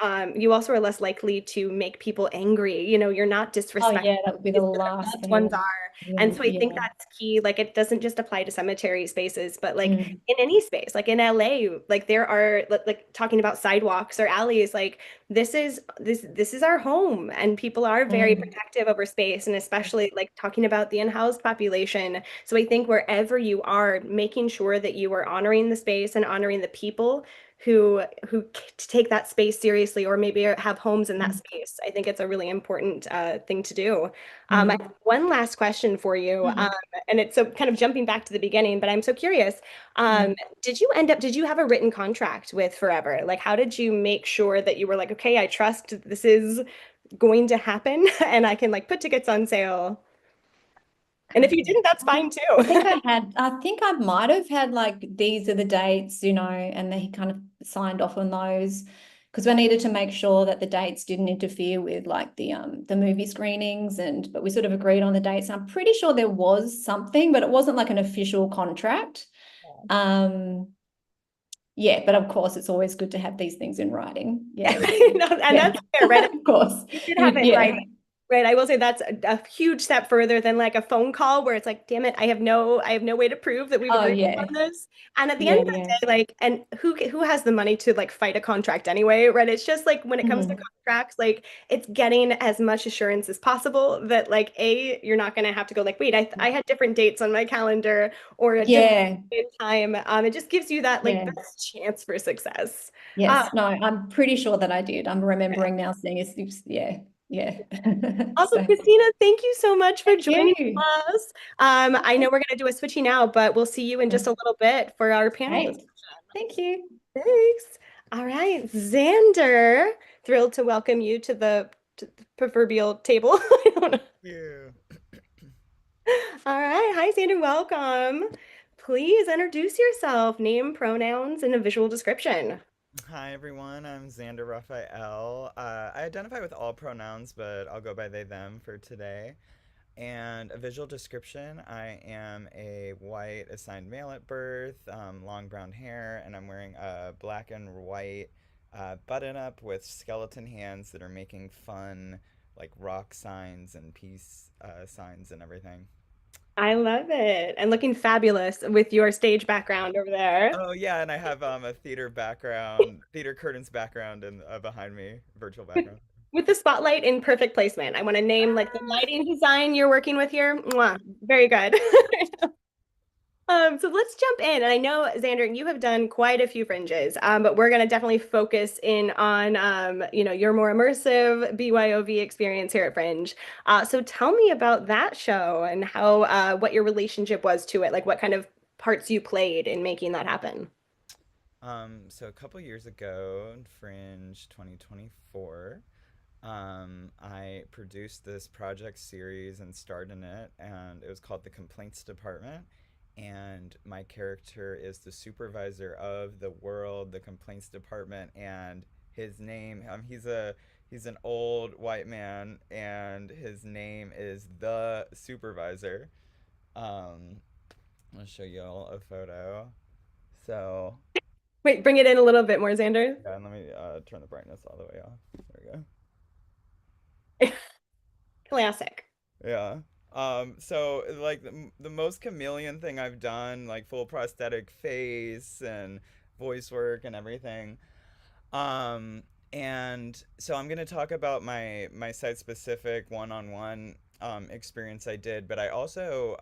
mm. you also are less likely to make people angry. You're not Oh disrespectful yeah, that would be the because their last loved ones thing. are. And so I think Yeah. that's key. Like it doesn't just apply to cemetery spaces, but like Mm, in any space, like in LA, like there are like talking about sidewalks or alleys, like this is our home and people are very mm, protective over space and especially like talking about the unhoused population. So I think wherever you are, making sure that you are honoring the space and honoring the people who take that space seriously or maybe have homes in that mm, space. I think it's a really important thing to do. I mm, have one last question for you, mm, and it's so kind of jumping back to the beginning, but I'm so curious. Um, mm. did you have a written contract with Forever? Like, how did you make sure that you were like, okay, I trust this is going to happen and I can like put tickets on sale? And if you didn't, that's fine too. I think I might have had like these are the dates, and they kind of signed off on those because I needed to make sure that the dates didn't interfere with like the movie screenings but we sort of agreed on the dates. And I'm pretty sure there was something, but it wasn't like an official contract. Um, yeah, but of course it's always good to have these things in writing. Yeah. No, and Yeah. that's fair, right? Of course. You should have it in Yeah. writing. Right. I will say that's a huge step further than like a phone call where it's like, damn it, I have no way to prove that we've Oh agreed yeah. on this. And at the end Yeah, of the yeah. day, like, and who has the money to like fight a contract anyway, right? It's just like when it comes to Mm. contracts, like it's getting as much assurance as possible that like you're not gonna have to go like, wait, I had different dates on my calendar or a different Yeah. time. It just gives you that like Yeah. best chance for success. Uh, Yes, no, I'm pretty sure that I did. I'm remembering now seeing yeah, yeah. Also, So Christina, thank you so much for thank joining you. us. I know we're going to do a switchy now, but we'll see you in just a little bit for our panel Great. discussion. Thank you. Thanks. All right, Xander, thrilled to welcome you to the proverbial table. I don't know. You. All right, hi, Xander, welcome. Please introduce yourself, name, pronouns, and a visual description. Hi everyone, I'm Xander Raphael. I identify with all pronouns, but I'll go by they, them for today. And a visual description, I am a white assigned male at birth, long brown hair, and I'm wearing a black and white button up with skeleton hands that are making fun, like rock signs and peace signs and everything. I love it. And looking fabulous with your stage background over there. Oh yeah, and I have a theater background, theater curtains background, and behind me, virtual With background. with the spotlight in perfect placement. I want to name like the lighting design you're working with here. Mwah, very good. So let's jump in. And I know, Xander, you have done quite a few fringes, but we're going to definitely focus in on, your more immersive BYOV experience here at Fringe. So tell me about that show and what your relationship was to it, like what kind of parts you played in making that happen. So a couple years ago, in Fringe 2024, I produced this project series and starred in it, and it was called The Complaints Department. And my character is the supervisor of the world, the Complaints Department, and his name, he's an old white man, and his name is the supervisor. Um, I'll show you all a photo. So Wait, bring it in a little bit more, Xander. yeah, and let me turn the brightness all the way off. There we go. Classic. Yeah. So like the most chameleon thing I've done, like full prosthetic face and voice work and everything. Um, and so I'm gonna talk about my site specific one-on-one experience I did, but I also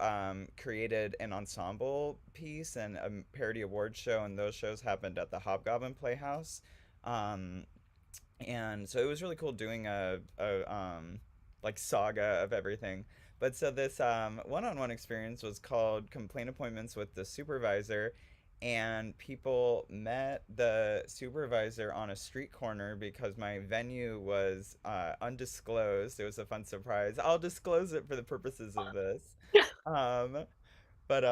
created an ensemble piece and a parody award show, and those shows happened at the Hobgoblin Playhouse. Um, and so it was really cool doing a like saga of everything. But so this one-on-one experience was called Complaint Appointments with the Supervisor, and people met the supervisor on a street corner because my venue was undisclosed. It was a fun surprise. I'll disclose it for the purposes of this. Um, but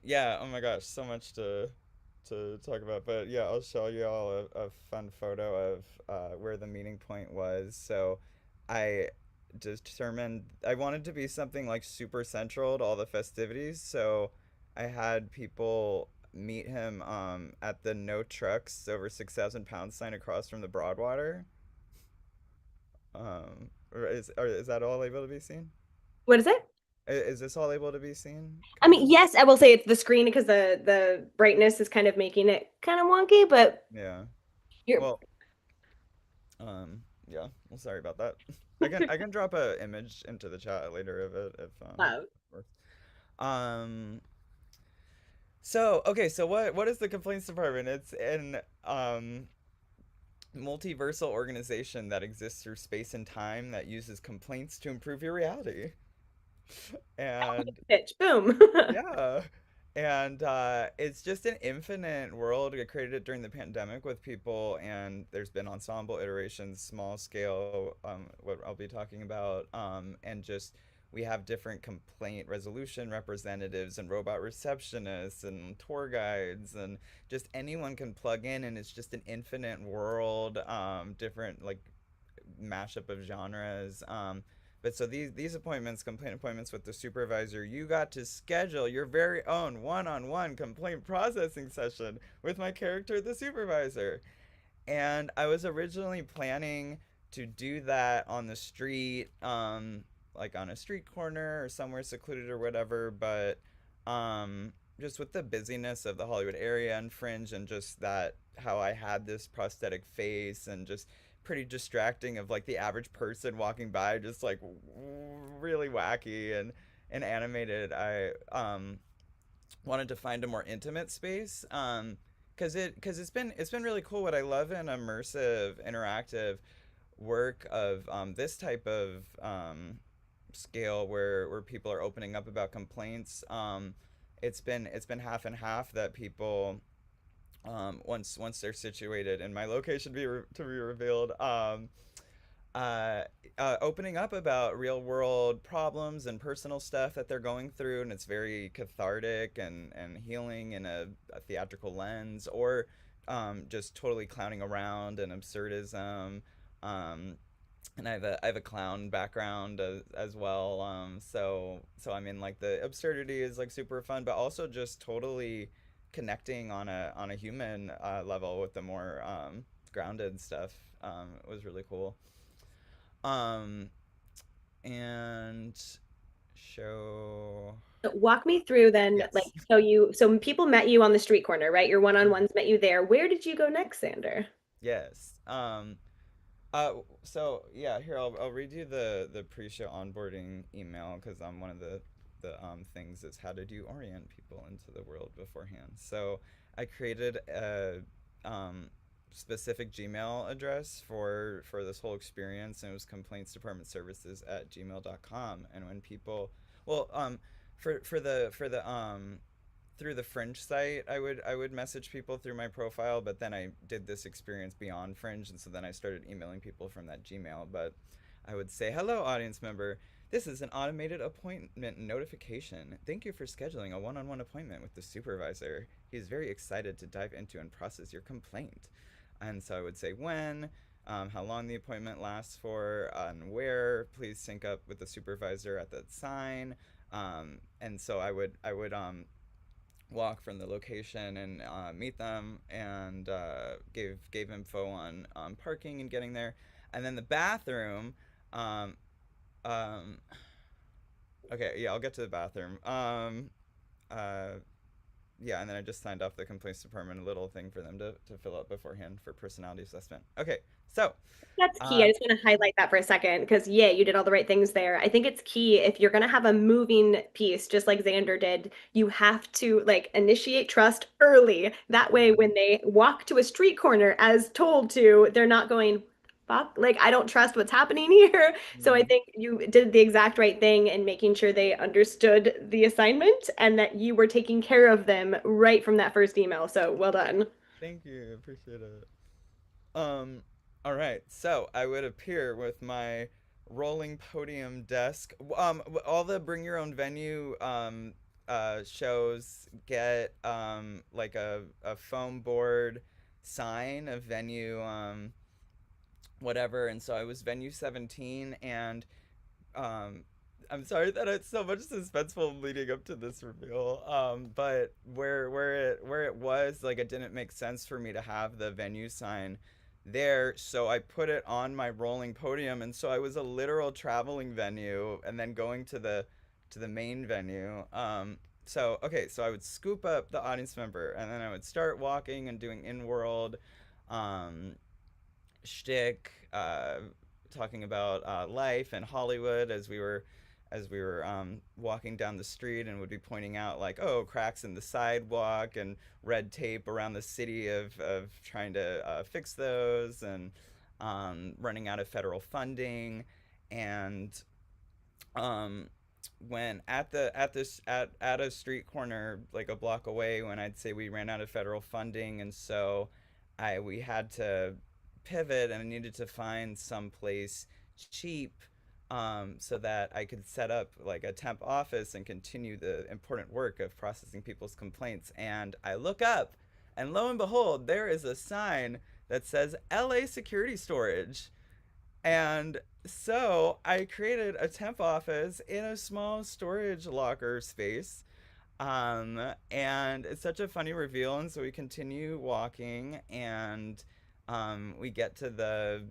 yeah, oh my gosh, so much to talk about. But yeah, I'll show you all a fun photo of where the meeting point was. So I determined I wanted to be something like super central to all the festivities. So I had people meet him at the No Trucks over 6,000 pounds sign across from the Broadwater. Is that all able to be seen? What is it? Is this all able to be seen? I Kind mean, of. yes, I will say it's the screen because the brightness is kind of making it kind of wonky, but Yeah. you're Well, yeah. Well, sorry about that. I can drop a image into the chat later of it if wow. works. Um. So okay. So what is the complaints department? It's an multiversal organization that exists through space and time that uses complaints to improve your reality. And Pitch, boom. yeah. And it's just an infinite world. I created it during the pandemic with people, and there's been ensemble iterations, small scale, what I'll be talking about, and just we have different complaint resolution representatives and robot receptionists and tour guides, and just anyone can plug in, and it's just an infinite world, different like mashup of genres. But so these appointments, complaint appointments with the supervisor, you got to schedule your very own one-on-one complaint processing session with my character, the supervisor. And I was originally planning to do that on the street, like on a street corner or somewhere secluded or whatever, but just with the busyness of the Hollywood area and Fringe, and just that how I had this prosthetic face and just pretty distracting of like the average person walking by, just like really wacky and animated. I wanted to find a more intimate space, because it's been really cool. What I love in immersive interactive work of this type of scale, where people are opening up about complaints, it's been half and half, that people, once they're situated in my location, to be revealed, uh, opening up about real world problems and personal stuff that they're going through, and it's very cathartic and healing in a theatrical lens, or just totally clowning around and absurdism. And I have a clown background as well. So I mean, like, the absurdity is like super fun, but also just totally connecting on a human level with the more grounded stuff. It was really cool. Um, and show. Walk me through then, like, Yes. so people met you on the street corner, right? Your Mhm. one-on-ones met you there. Where did you go next, Sander? Yes. So yeah, here I'll read you the pre-show onboarding email, because one of the things is how did you orient people into the world beforehand. So I created a specific Gmail address for this whole experience, and it was complaintsdepartmentservices@gmail.com. And when people, well, for the through the Fringe site, I would message people through my profile, but then I did this experience beyond Fringe, and so then I started emailing people from that Gmail. But I would say, "Hello, audience member. This is an automated appointment notification. Thank you for scheduling a one-on-one appointment with the supervisor. He is very excited to dive into and process your complaint." And so I would say when, how long the appointment lasts for, and where. Please sync up with the supervisor at that sign. And so I would walk from the location and meet them, and gave info on parking and getting there, and then the bathroom. Um, um, okay, yeah, I'll get to the bathroom. Uh, yeah, and then I just signed off the complaints department, a little thing for them to fill out beforehand for personality assessment. Okay, so That's key. I um, just want to highlight that for a second because, yeah, you did all the right things there. I think it's key if you're going to have a moving piece, just like Xander did, you have to like initiate trust early. That way, when mhm, they walk to a street corner as told to, they're not going, fuck, like, I don't trust what's happening here. So I mhm. think you did the exact right thing in making sure they understood the assignment and that you were taking care of them right from that first email. So well done. Thank you, appreciate it. Um, all right. So I would appear with my rolling podium desk. All the bring your own venue shows get like a foam board sign of venue whatever. And so I was venue 17, and um I'm sorry that it's so much suspenseful leading up to this reveal. But where it was, like, it didn't make sense for me to have the venue sign there, so I put it on my rolling podium, and so I was a literal traveling venue, and then going to the main venue. So okay, so I would scoop up the audience member, and then I would start walking and doing in-world um, shtick, talking about life and Hollywood, as we were walking down the street, and would be pointing out, like, oh, cracks in the sidewalk and red tape around the city of trying to fix those, and running out of federal funding. And um, when at a street corner like a block away, when I'd say we ran out of federal funding, and so I we had to pivot, and I needed to find some place cheap, so that I could set up like a temp office and continue the important work of processing people's complaints. And I look up, and lo and behold, there is a sign that says LA Security Storage. And so I created a temp office in a small storage locker space. And it's such a funny reveal. And so we continue walking, and we get to the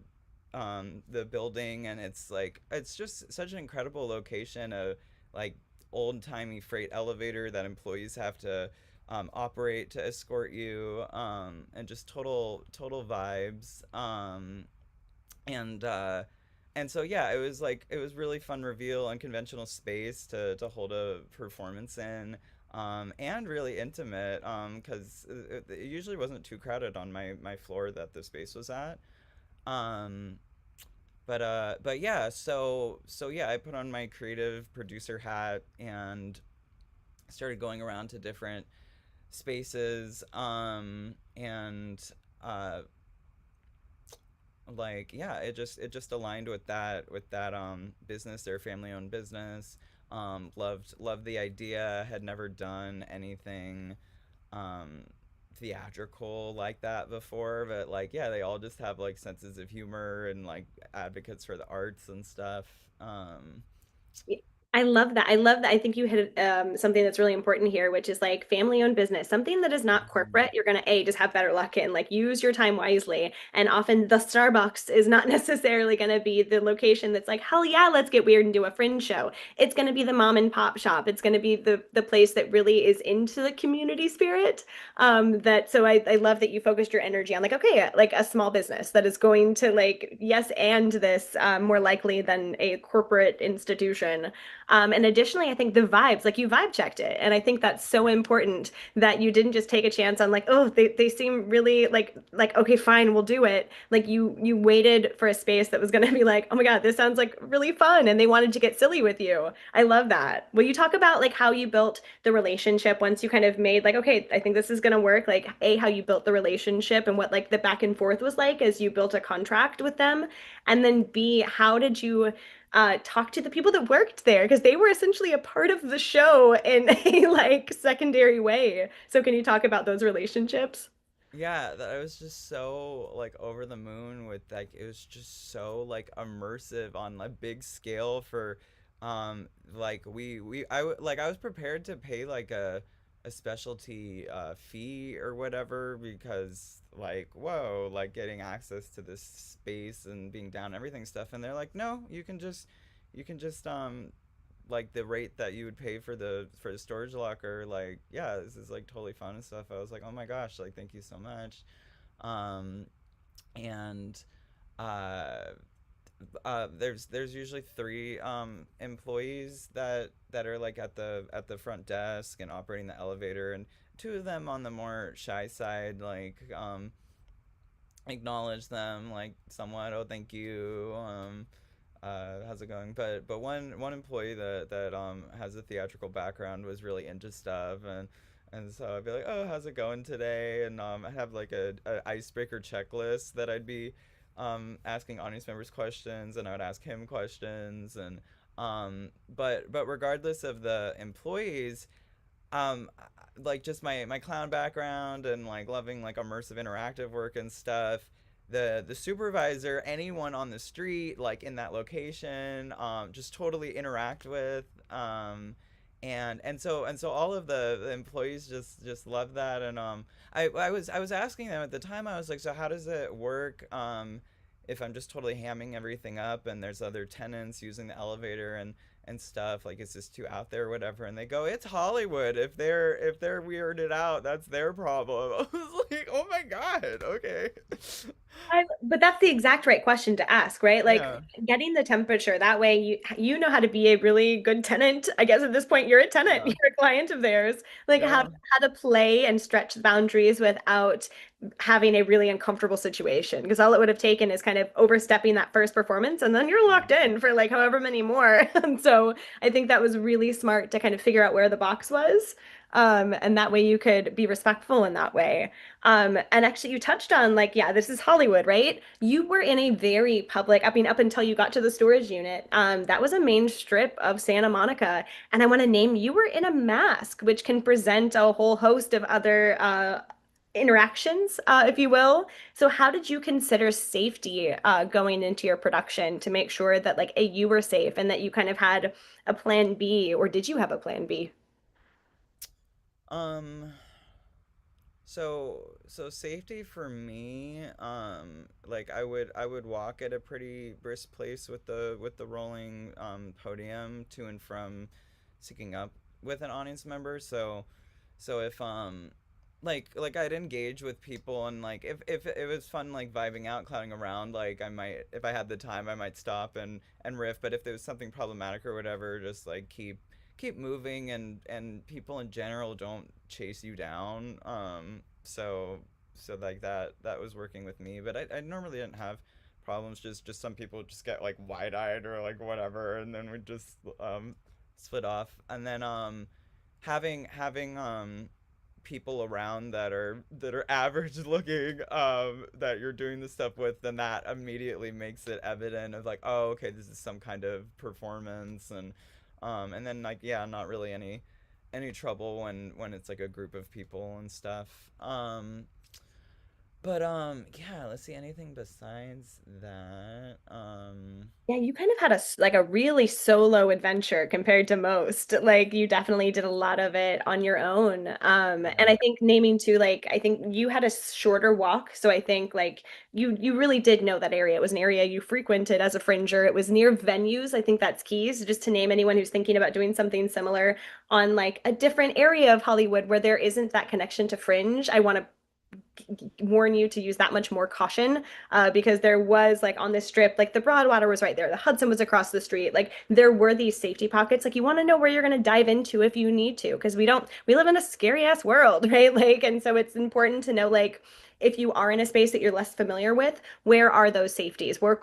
building, and it's like it's just such an incredible location. A like old timey freight elevator that employees have to operate to escort you, and just total vibes. And and so yeah, it was like it was really fun reveal, unconventional space to hold a performance in, and really intimate, because it usually wasn't too crowded on my floor that the space was at. um but yeah, so yeah, I put on my creative producer hat and started going around to different spaces, and uh like yeah, it just aligned with that business. Their family owned business. Loved the idea. Had never done anything um theatrical like that before, but like yeah, they all just have like senses of humor and like advocates for the arts and stuff. I love that. I love that. I think you hit something that's really important here, which is like family-owned business, something that is not corporate. Mhm. You're gonna A, just have better luck in, like use your time wisely. And often the Starbucks is not necessarily gonna be the location that's like, hell yeah, let's get weird and do a fringe show. It's gonna be the mom and pop shop. It's gonna be the place that really is into the community spirit. That so I love that you focused your energy on like, okay, like a small business that is going to like, yes, and this more likely than a corporate institution. And additionally, I think the vibes, like you vibe checked it. And I think that's so important that you didn't just take a chance on like, oh, they seem really like, okay, fine, we'll do it. Like you waited for a space that was gonna be like, oh my God, this sounds like really fun. And they wanted to get silly with you. I love that. Will you talk about like how you built the relationship once you kind of made like, okay, I think this is gonna work. Like, A, how you built the relationship and what like the back and forth was like as you built a contract with them. And then B, how did you talk to the people that worked there because they were essentially a part of the show in a like secondary way. So can you talk about those relationships? Yeah, that I was just so like over the moon with like it was just so like immersive on a big scale for like like I was prepared to pay like a specialty fee or whatever, because like whoa, like getting access to this space and being down everything stuff, and they're like no, you can just like the rate that you would pay for the storage locker. Like yeah, this is like totally fun and stuff. I was like oh my gosh, like thank you so much. um and uh there's usually three employees that are like at the front desk and operating the elevator, and two of them on the more shy side, like acknowledge them like somewhat, oh thank you, how's it going? But one employee that has a theatrical background was really into stuff, and so I'd be like, oh, how's it going today? And I have like a icebreaker checklist that I'd be asking audience members questions, and I would ask him questions, and but regardless of the employees, um like just my clown background and like loving like immersive interactive work and stuff, the supervisor, anyone on the street like in that location, just totally interact with, and so all of the employees just love that. And I was asking them at the time. I was like, so how does it work if I'm just totally hamming everything up and there's other tenants using the elevator and stuff, like is this too out there or whatever? And they go, it's Hollywood. If they're weirded out, that's their problem. I was like, oh my god, okay. But that's the exact right question to ask, right? Like Yeah, getting the temperature. That way you know how to be a really good tenant. I guess at this point you're a tenant, yeah, you're a client of theirs. Like yeah. how to play and stretch the boundaries without having a really uncomfortable situation because all it would have taken is kind of overstepping that first performance and then you're locked in for like however many more. And so I think that was really smart to kind of figure out where the box was. And that way you could be respectful in that way. And actually you touched on like, yeah, this is Hollywood, right? You were in a very public, I mean, up until you got to the storage unit, that was a main strip of Santa Monica. And I want to name you were in a mask, which can present a whole host of other interactions, if you will. So how did you consider safety going into your production to make sure that like A, you were safe and that you kind of had a plan B, or did you have a plan B? Um, so safety for me, like I would walk at a pretty brisk pace with the rolling podium to and from syncing up with an audience member. So if like I'd engage with people, and like if it was fun like vibing out, clowning around, like I might, if I had the time, I might stop and riff. But if there was something problematic or whatever, just like keep moving, and people in general don't chase you down. So like that was working with me, but I normally didn't have problems. Just some people just get like wide-eyed or like whatever, and then we just split off. And then having people around that are average looking, that you're doing the stuff with, then that immediately makes it evident of like, oh, okay, this is some kind of performance. And then like, yeah, not really any trouble when it's like a group of people and stuff. But yeah, let's see, anything besides that. Yeah, you kind of had like a really solo adventure compared to most. Like you definitely did a lot of it on your own. And I Mhm. think naming too, like I think you had a shorter walk, so I think like you really did know that area. It was an area you frequented as a fringer. It was near venues. I think that's key. So just to name anyone who's thinking about doing something similar on like a different area of Hollywood where there isn't that connection to Fringe, I want to warn you to use that much more caution, because there was like on this strip, like the Broadwater was right there, the Hudson was across the street. Like there were these safety pockets. Like you want to know where you're going to dive into if you need to, because we live in a scary ass world, right? Like, and so it's important to know like if you are in a space that you're less familiar with, where are those safeties? What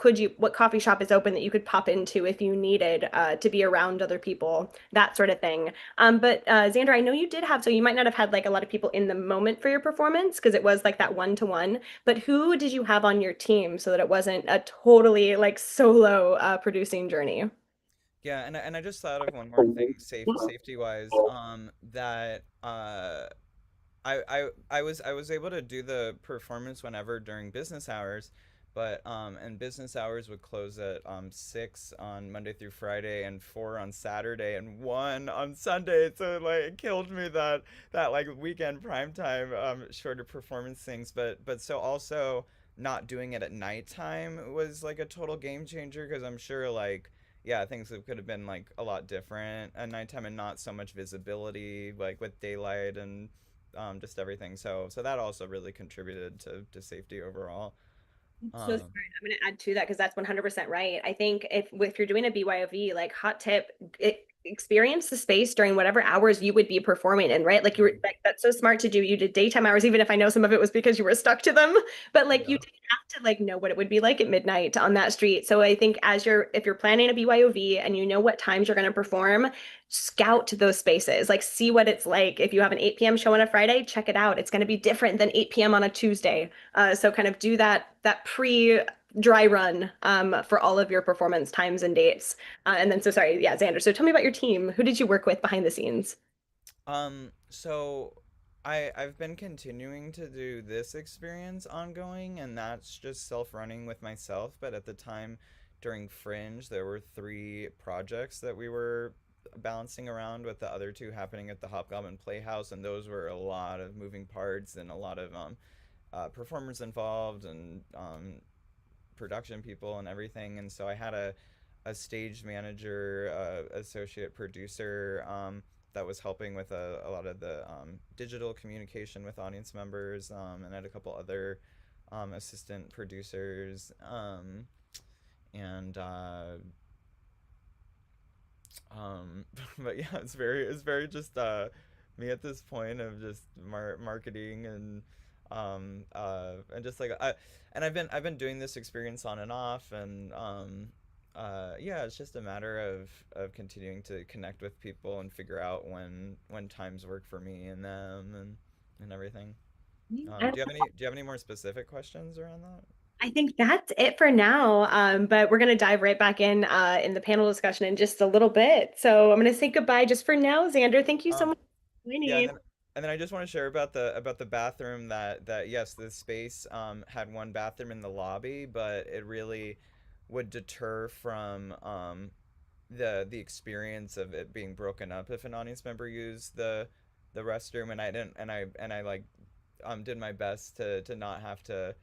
coffee shop is open that you could pop into if you needed to be around other people, that sort of thing. But Xander, I know you did have, so you might not have had like a lot of people in the moment for your performance because it was like that one to one. But who did you have on your team so that it wasn't a totally like solo producing journey? Yeah, and I just thought of one more thing, safety wise, that I was able to do the performance whenever during business hours, but and business hours would close at 6 on Monday through Friday, and 4 on Saturday, and 1 on Sunday. So like it killed me that like weekend prime time shorter performance things. But so also not doing it at nighttime was like a total game changer, because I'm sure like, yeah, things that could have been like a lot different at nighttime, and not so much visibility like with daylight, and just everything. So that also really contributed to safety overall. So smart. Um, I'm going to add to that because that's 100% right. I think if you're doing a BYOV, like hot tip, experience the space during whatever hours you would be performing in, right? Like you were mhm. like that's so smart to do. You did daytime hours, even if I know some of it was because you were stuck to them, but like you Yeah. didn't have to like know what it would be like at midnight on that street. So I think as you're if you're planning a BYOV and you know what times you're going to perform, scout those spaces, like see what it's like. If you have an 8 p.m. show on a Friday, check it out. It's going to be different than 8 p.m. on a Tuesday. So kind of do that pre dry run for all of your performance times and dates. And then so sorry, yeah, Xander. So tell me about your team. Who did you work with behind the scenes? So I've been continuing to do this experience ongoing, and that's just self-running with myself. But at the time during Fringe, there were 3 projects that we were balancing around, with the other 2 happening at the Hobgoblin Playhouse, and those were a lot of moving parts and a lot of performers involved, and production people and everything. And so I had a stage manager, associate producer, that was helping with a lot of the digital communication with audience members, and I had a couple other assistant producers, and but yeah, it's very just me at this point of just marketing, and And just like and I've been doing this experience on and off, and yeah, it's just a matter of continuing to connect with people and figure out when times work for me and them and everything. I Do you have any more specific questions around that? I think that's it for now. But we're going to dive right back in the panel discussion in just a little bit. So I'm going to say goodbye just for now, Xander. Thank you so Um, much for Yeah, and joining. then I just want to share about the bathroom that yes, the space had one bathroom in the lobby, but it really would deter from the experience of it being broken up if an audience member used the restroom, and I didn't and I like did my best to not have to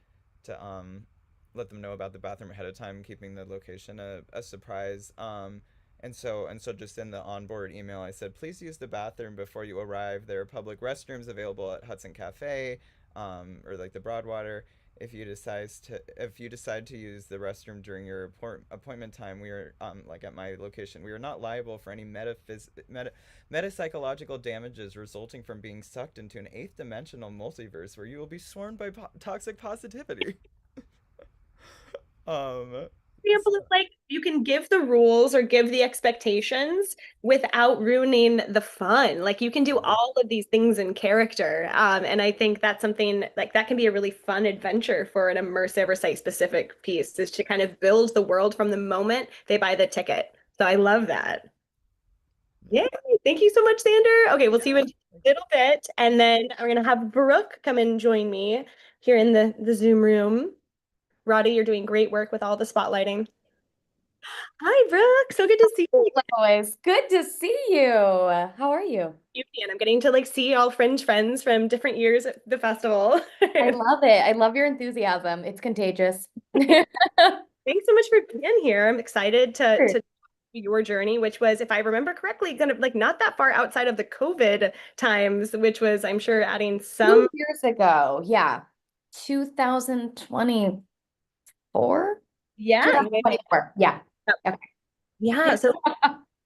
let them know about the bathroom ahead of time, keeping the location a surprise. And so just in the onboard email, I said, please use the bathroom before you arrive. There are public restrooms available at Hudson Cafe, or like the Broadwater. If you decide to use the restroom during your appointment time, we are like at my location, we are not liable for any metapsychological damages resulting from being sucked into an eighth dimensional multiverse where you will be swarmed by toxic positivity. Um, Example is so, like you can give the rules or give the expectations without ruining the fun. Like you can do mhm. all of these things in character. And I think that's something like that can be a really fun adventure for an immersive or site-specific piece is to kind of build the world from the moment they buy the ticket. So I love that. Yeah. Yay. Thank you so much, Sander. Okay, we'll see you in Yeah. a little bit. And then I'm gonna have Brooke come and join me here in the Zoom room. Roddy, you're doing great work with all the spotlighting. Hi, Brooke. So good to see you. Always good to see you. How are you? And I'm getting to like see all Fringe friends from different years at the festival. I love it. I love your enthusiasm. It's contagious. Thanks so much for being here. I'm excited Sure. to your journey, which was, if I remember correctly, kind of like not that far outside of the COVID times, which was, I'm sure, adding some. 2 years ago. Yeah. 2024? Yeah, yeah, yeah. 2024. Yeah. Okay. Yeah, so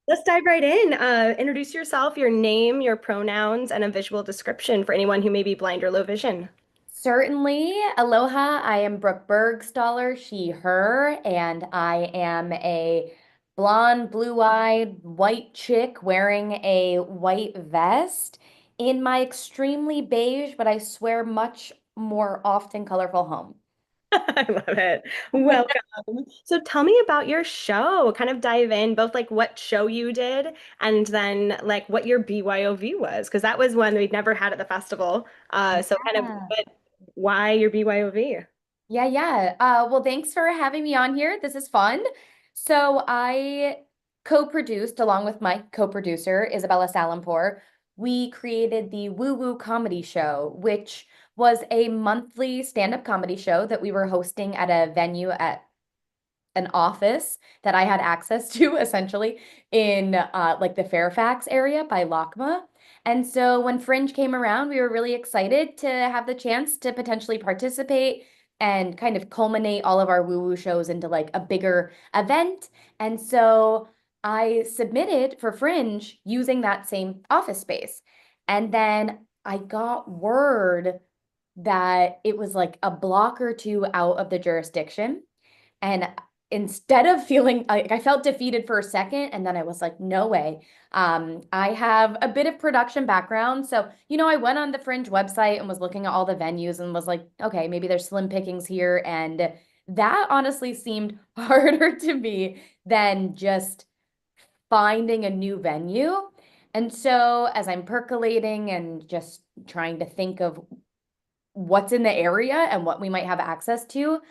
let's dive right in. Introduce yourself, your name, your pronouns, and a visual description for anyone who may be blind or low vision. Certainly. Aloha. I am Brooke Bergstaller, she, her, and I am a blonde, blue-eyed, white chick wearing a white vest in my extremely beige, but I swear much more often colorful home. I love it. Welcome. So tell me about your show. Kind of dive in, both like what show you did and then like what your BYOV was, because that was one we'd never had at the festival. So kind of Yeah. why your BYOV? Yeah, yeah. Well, thanks for having me on here. This is fun. So I co-produced along with my co-producer, Isabella Salampour. We created the Woo Woo Comedy Show, which was a monthly stand-up comedy show that we were hosting at a venue at an office that I had access to essentially in like the Fairfax area by LACMA. And so when Fringe came around, we were really excited to have the chance to potentially participate and kind of culminate all of our woo-woo shows into like a bigger event. And so I submitted for Fringe using that same office space. And then I got word that it was like a block or two out of the jurisdiction. And instead of feeling like I felt defeated for a second, and then I was like, no way. I have a bit of production background. So, I went on the Fringe website and was looking at all the venues and was like, okay, maybe there's slim pickings here. And that honestly seemed harder to me than just finding a new venue. And so, as I'm percolating and just trying to think of what's in the area and what we might have access to,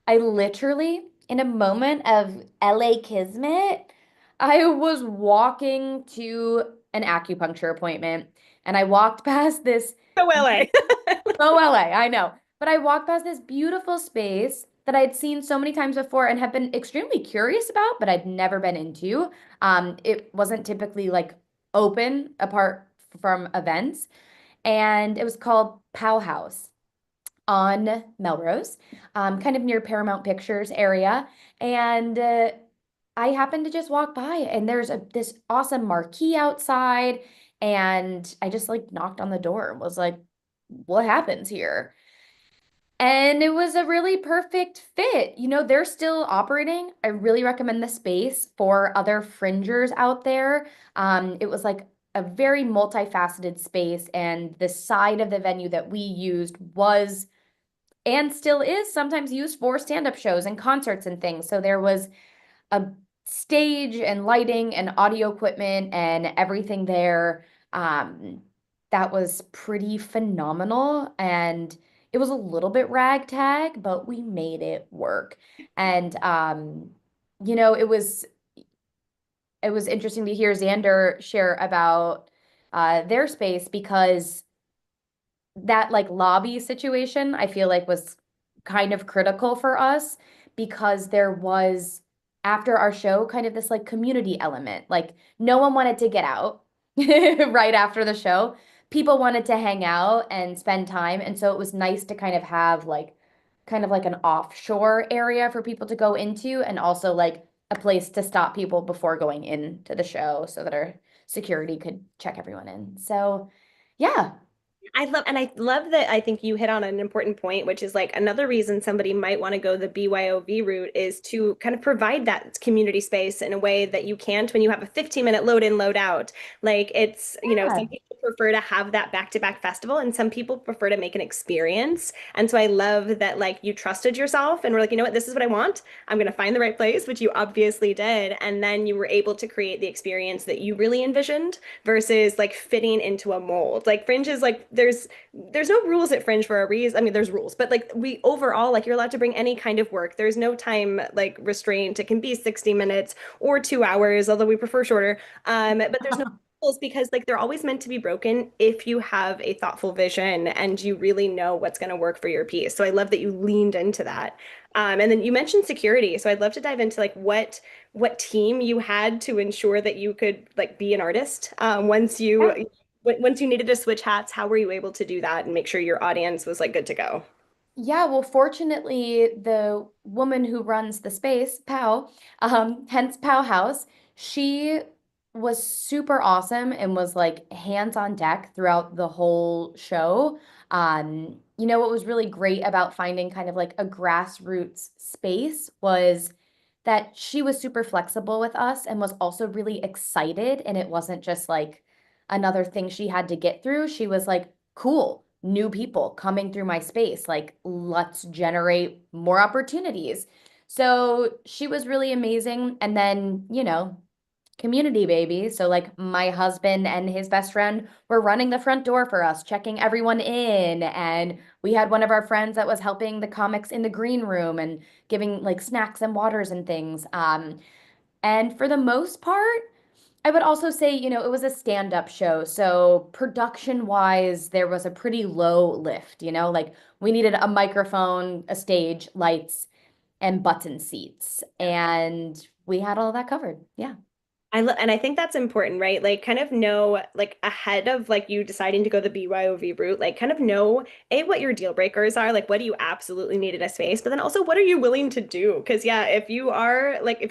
I literally, in a moment of LA Kismet, I was walking to an acupuncture appointment and I walked past this, So LA. oh, LA, I know, but I walked past this beautiful space that I'd seen so many times before and have been extremely curious about, but I'd never been into. It wasn't typically like open apart from events, and it was called Pow House on Melrose, kind of near Paramount Pictures area. And I happened to just walk by, and there's this awesome marquee outside. And I just like knocked on the door and was like, what happens here? And it was a really perfect fit. You know, they're still operating. I really recommend the space for other fringers out there. It was like a very multifaceted space, and the side of the venue that we used was and still is sometimes used for stand-up shows and concerts and things. So there was a stage and lighting and audio equipment and everything there. Um, that was pretty phenomenal. And it was a little bit ragtag, but we made it work. And you know, it was interesting to hear Xander share about their space because that like lobby situation, I feel like was kind of critical for us because there was after our show kind of this like community element. Like no one wanted to get out right after the show. People wanted to hang out and spend time. And so it was nice to kind of have like kind of like an offshore area for people to go into and also like a place to stop people before going into the show so that our security could check everyone in. So yeah. I love that. I think you hit on an important point, which is like another reason somebody might want to go the BYOV route is to kind of provide that community space in a way that you can't when you have a 15-minute load in, load out. Like it's, Yeah. some people prefer to have that back-to-back festival and some people prefer to make an experience. And so I love that like you trusted yourself and were like, you know what, this is what I want. I'm going to find the right place, which you obviously did. And then you were able to create the experience that you really envisioned versus like fitting into a mold. Like Fringe is like there's no rules at Fringe for a reason. I mean, there's rules, but like we overall like you're allowed to bring any kind of work. There's no time like restraint. It can be 60 minutes or 2 hours, although we prefer shorter. But there's no rules because like they're always meant to be broken if you have a thoughtful vision and you really know what's going to work for your piece. So I love that you leaned into that. And then you mentioned security. So I'd love to dive into like what team you had to ensure that you could like be an artist once you needed to switch hats. How were you able to do that and make sure your audience was like good to go? Yeah, well, fortunately, the woman who runs the space, Pow, hence Pow House, she was super awesome and was like hands on deck throughout the whole show. You know, what was really great about finding kind of like a grassroots space was that she was super flexible with us and was also really excited. And it wasn't just like another thing she had to get through. She was like, cool, new people coming through my space. Like, let's generate more opportunities. So she was really amazing. And then, you know, community baby. So, like, my husband and his best friend were running the front door for us, checking everyone in. And we had one of our friends that was helping the comics in the green room and giving like snacks and waters and things. And for the most part, I would also say, you know, it was a stand-up show. So production-wise, there was a pretty low lift, you know, like we needed a microphone, a stage, lights, and button seats. And we had all that covered. Yeah. And I think that's important, right? Like kind of know like ahead of like you deciding to go the BYOV route, like kind of know what your deal breakers are, like what do you absolutely need in a space, but then also what are you willing to do? Because yeah, if you're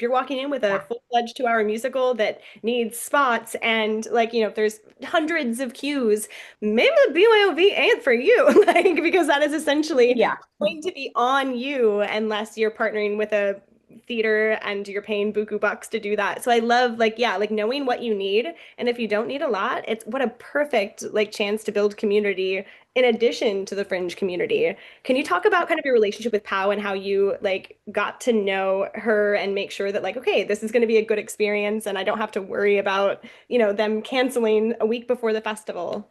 walking in with a Yeah. full-fledged 2 hour musical that needs spots and like, if there's hundreds of cues, maybe the BYOV ain't for you. Like because that is essentially Yeah. going to be on you unless you're partnering with a theater and you're paying buku bucks to do that. So I love like yeah, like knowing what you need and if you don't need a lot, it's what a perfect like chance to build community in addition to the Fringe community. Can you talk about kind of your relationship with Pau and how you like got to know her and make sure that like okay, this is going to be a good experience and I don't have to worry about, them canceling a week before the festival?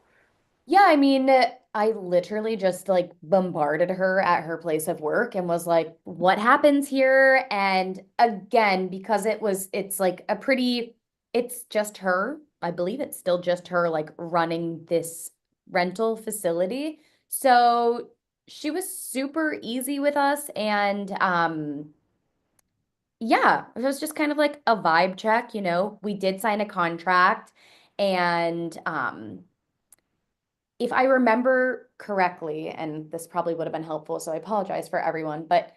Yeah, I mean, I literally just like bombarded her at her place of work and was like, what happens here? And again, because it's like it's just her. I believe it's still just her like running this rental facility. So she was super easy with us. And yeah, it was just kind of like a vibe check, you know. We did sign a contract and if I remember correctly, and this probably would have been helpful, so I apologize for everyone, but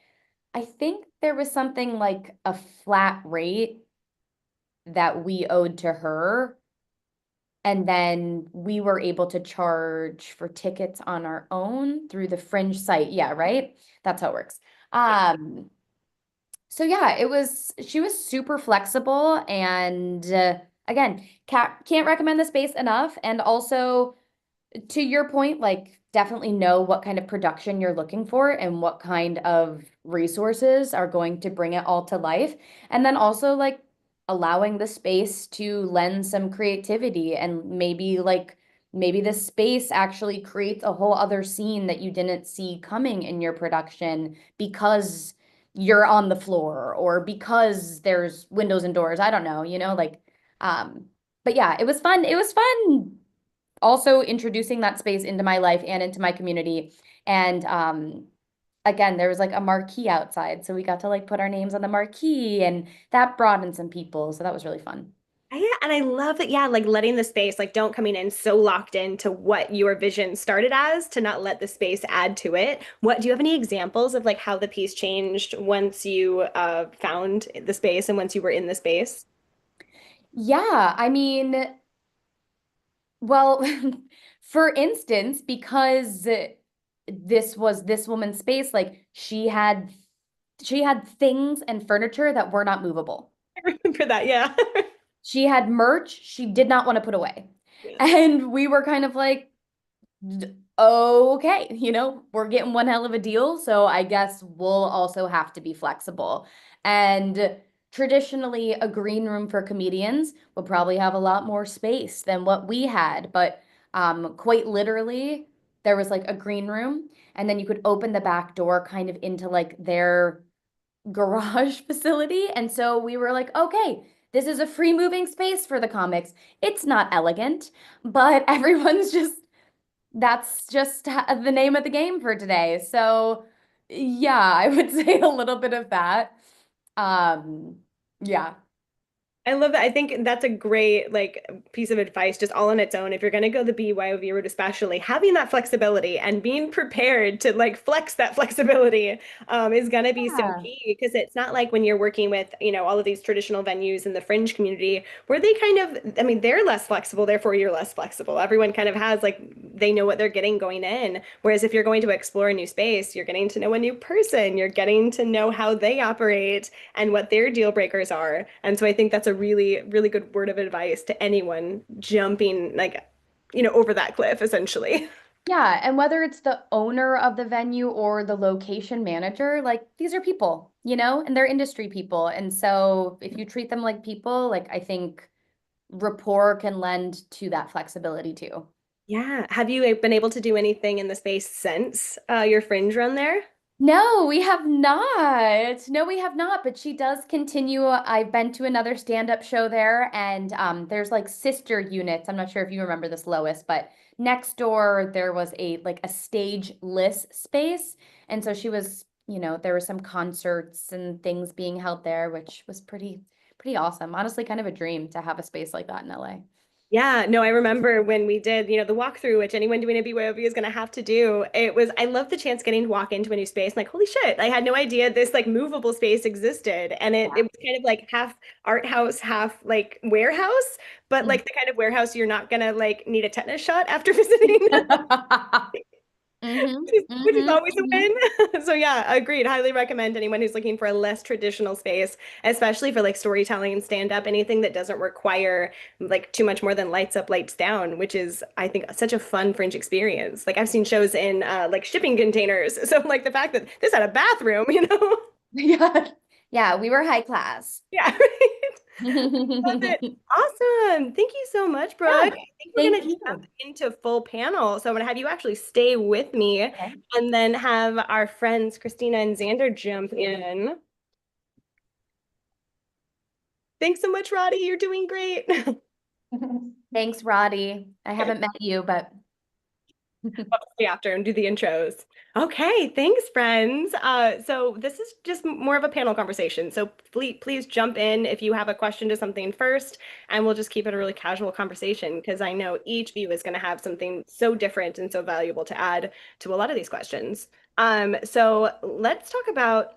I think there was something like a flat rate that we owed to her And then we were able to charge for tickets on our own through the Fringe site. Yeah, right? That's how it works. Um, so yeah, she was super flexible and again, can't recommend the space enough. And also, to your point, like definitely know what kind of production you're looking for and what kind of resources are going to bring it all to life. And then also like allowing the space to lend some creativity and maybe the space actually creates a whole other scene that you didn't see coming in your production because you're on the floor or because there's windows and doors. I don't know, um but yeah, it was fun. It was fun also introducing that space into my life and into my community. And again, there was like a marquee outside. So we got to like put our names on the marquee and that brought in some people. So that was really fun. Yeah, and I love that, yeah, like letting the space, like don't coming in so locked into what your vision started as to not let the space add to it. What do you have any examples of like how the piece changed once you found the space and once you were in the space? Yeah, I mean, well, for instance, because this was this woman's space, like she had things and furniture that were not movable. I remember that, yeah. She had merch she did not want to put away. Yeah. And we were kind of like, okay, we're getting one hell of a deal. So I guess we'll also have to be flexible. And traditionally, a green room for comedians will probably have a lot more space than what we had. But quite literally, there was like a green room, and then you could open the back door kind of into like their garage facility. And so we were like, okay, this is a free moving space for the comics. It's not elegant, but everyone's just that's just the name of the game for today. So, yeah, I would say a little bit of that. Um, yeah. I love that. I think that's a great like piece of advice just all on its own. If you're going to go the BYOV route, especially having that flexibility and being prepared to like flex that flexibility is going to be so Yeah. key because it's not like when you're working with, all of these traditional venues in the fringe community where they kind of, I mean, they're less flexible, therefore you're less flexible. Everyone kind of has like they know what they're getting going in. Whereas if you're going to explore a new space, you're getting to know a new person, you're getting to know how they operate and what their deal breakers are. And so I think that's a really, really good word of advice to anyone jumping like, over that cliff essentially. Yeah, and whether it's the owner of the venue or the location manager, like these are people, and they're industry people. And so if you treat them like people, like I think rapport can lend to that flexibility too. Yeah. Have you been able to do anything in the space since your fringe run there? No, we have not. No, we have not, but she does continue. I've been to another stand-up show there and there's like sister units. I'm not sure if you remember this, Lois, but next door there was a stageless space. And so she was, there were some concerts and things being held there, which was pretty awesome. Honestly, kind of a dream to have a space like that in LA. Yeah, no, I remember when we did, the walkthrough, which anyone doing a BYOB is going to have to do. I love the chance getting to walk into a new space. Like, holy shit, I had no idea this like movable space existed. And it was kind of like half art house, half like warehouse, but Yeah. like the kind of warehouse you're not gonna like need a tetanus shot after visiting. Mm-hmm. Which is Mm-hmm. always a win. So yeah, agreed. Highly recommend anyone who's looking for a less traditional space, especially for like storytelling and stand up, anything that doesn't require like too much more than lights up, lights down, which is I think such a fun fringe experience. Like I've seen shows in like shipping containers. So like the fact that this had a bathroom, Yeah. Yeah, we were high class. Yeah, right. Love it. Awesome. Thank you so much, Yeah, Brooke. I think we're thank going to you. jump into full panel. So I'm going to have you actually stay with me Okay. and then have our friends Christina and Xander jump in. Thanks so much, Roddy. You're doing great. Thanks, Roddy. I haven't met you, but Stay after and do the intros. Okay, thanks, friends. So this is just more of a panel conversation. So please jump in if you have a question to something first, and we'll just keep it a really casual conversation because I know each of you is going to have something so different and so valuable to add to a lot of these questions. So let's talk about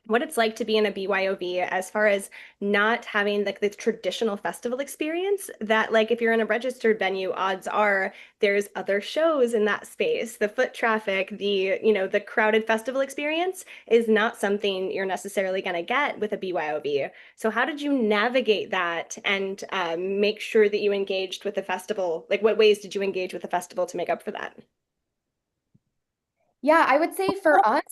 what it's like to be in a BYOV as far as not having like the traditional festival experience that like if you're in a registered venue, odds are there's other shows in that space. The foot traffic, the crowded festival experience is not something you're necessarily going to get with a BYOV. So how did you navigate that and make sure that you engaged with the festival? Like what ways did you engage with the festival to make up for that? Yeah, I would say for us,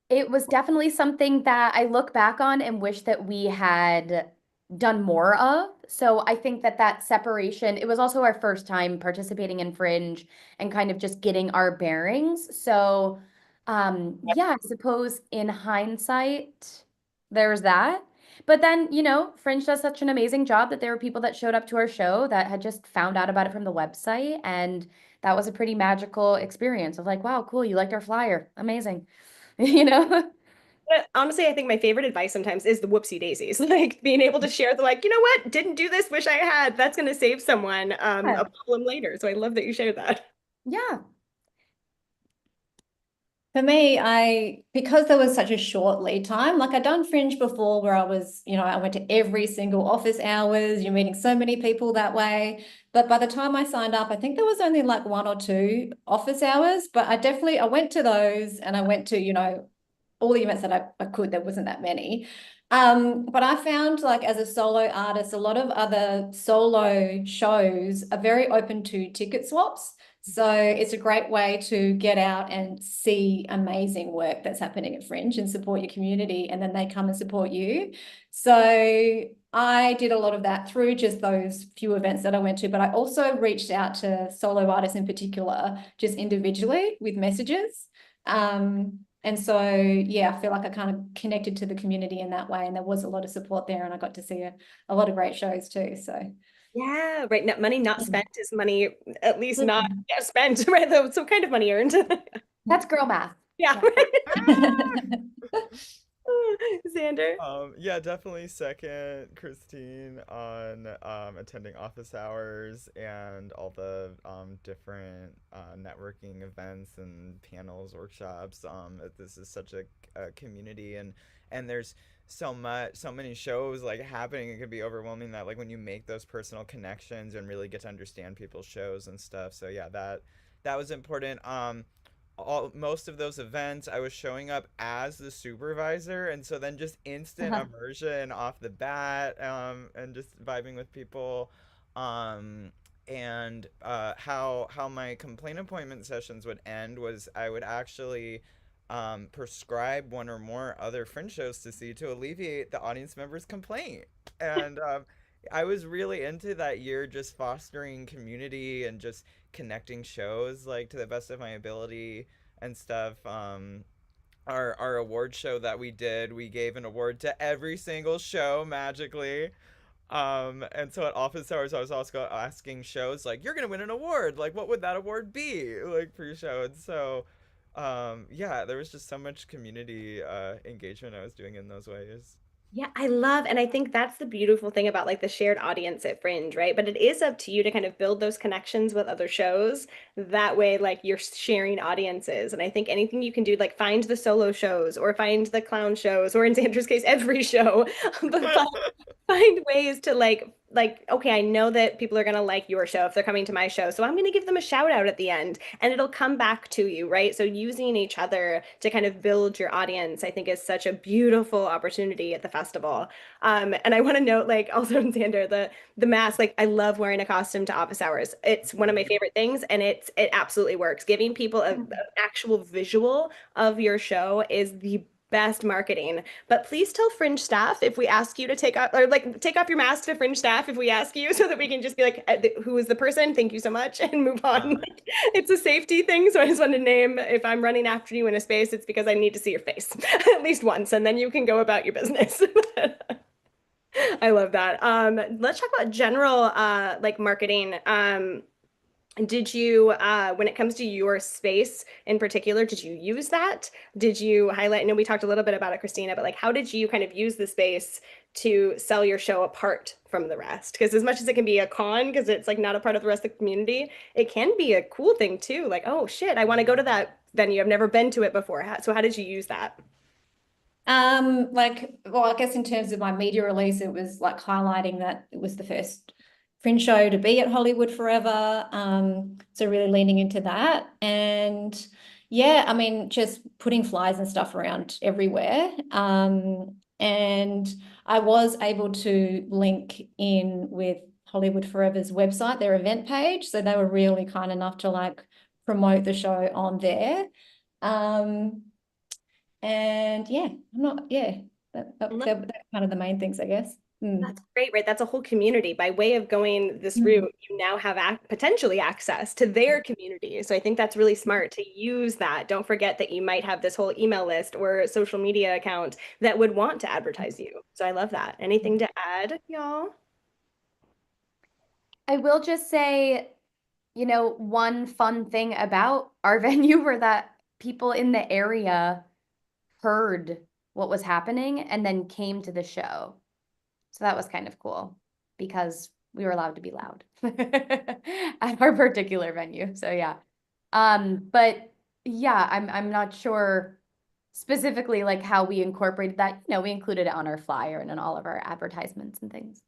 it was definitely something that I look back on and wish that we had done more of. So I think that that separation, it was also our first time participating in Fringe and kind of just getting our bearings. So yeah, I suppose in hindsight, there's that. But then, Fringe does such an amazing job that there were people that showed up to our show that had just found out about it from the website. And that was a pretty magical experience of like, wow, cool, you liked our flyer. Amazing. You know? But honestly, I think my favorite advice sometimes is the whoopsie daisies, like being able to share the like, you know what, didn't do this, wish I had. That's going to save someone Yeah. a problem later. So I love that you shared that. Yeah. For me, because there was such a short lead time, like I'd done Fringe before where I went to every single office hours, you're meeting so many people that way. But by the time I signed up, I think there was only like one or two office hours, but I went to those and I went to, all the events that I could, there wasn't that many. But I found like as a solo artist, a lot of other solo shows are very open to ticket swaps. So it's a great way to get out and see amazing work that's happening at Fringe and support your community, and then they come and support you. So I did a lot of that through just those few events that I went to, but I also reached out to solo artists in particular, just individually with messages. And so, yeah, I feel like I kind of connected to the community in that way, and there was a lot of support there, and I got to see a lot of great shows too. So, Yeah, right. Money not mm. spent is money at least not spent, right? Though, so kind of money earned. That's girl math. Yeah, Yeah. Xander. Yeah, definitely second Christine on attending office hours and all the different networking events and panels, workshops. This is such a community, and there's so many shows like happening. It can be overwhelming that like when you make those personal connections and really get to understand people's shows and stuff. So yeah, that was important. Most of those events I was showing up as the supervisor, and so then just instant Uh-huh. immersion off the bat, and just vibing with people. um and how my complaint appointment sessions would end was I would actually prescribe one or more other Fringe shows to see to alleviate the audience member's complaint. And I was really into that year, just fostering community and just connecting shows like to the best of my ability and stuff. Our award show that we did, we gave an award to every single show magically. And so at office hours, I was also asking shows like, "You're gonna win an award. Like, what would that award be?" Like pre-show. And so, yeah, there was just so much community engagement I was doing in those ways. Yeah, I love, and I think that's the beautiful thing about like the shared audience at Fringe, right? But it is up to you to kind of build those connections with other shows. That way, like you're sharing audiences. And I think anything you can do, like find the solo shows or find the clown shows, or in Sandra's case, every show, but find ways to like okay, I know that people are going to like your show if they're coming to my show, so I'm going to give them a shout out at the end and it'll come back to you, right? So using each other to kind of build your audience, I think is such a beautiful opportunity at the festival. And I want to note like also in Xander, the mask, like I love wearing a costume to office hours. It's one of my favorite things, and it absolutely works. Giving people an actual visual of your show is the best marketing. But please tell Fringe staff if we ask you to take off or like take off your mask to Fringe staff if we ask you, so that we can just be like, who is the person? Thank you so much," and move on. uh, It's a safety thing, so I just want to name if I'm running after you in a space, it's because I need to see your face at least once, and then you can go about your business. I love that. Let's talk about general like marketing. Did you, when it comes to your space in particular, did you use that? Did you highlight? I know we talked a little bit about it, Christina, but like, how did you kind of use the space to sell your show apart from the rest? Because as much as it can be a con, because it's like not a part of the rest of the community, it can be a cool thing too. Like, oh shit, I want to go to that venue. I've never been to it before. So how did you use that? Well, I guess in terms of my media release, it was like highlighting that it was the first Fringe show to be at Hollywood Forever. So really leaning into that. And yeah, I mean, just putting flyers and stuff around everywhere. And I was able to link in with Hollywood Forever's website, their event page. So they were really kind enough to like promote the show on there. Um, and yeah, that's kind of the main things, I guess. That's great, right? That's a whole community. By way of going this Mm. route, you now have potentially access to their community. So I think that's really smart to use that. Don't forget that you might have this whole email list or social media account that would want to advertise you. So I love that. Anything to add, y'all? I will just say, one fun thing about our venue were that people in the area heard what was happening and then came to the show. So that was kind of cool because we were allowed to be loud at our particular venue. So yeah. But yeah, I'm not sure specifically like how we incorporated that. We included it on our flyer and in all of our advertisements and things.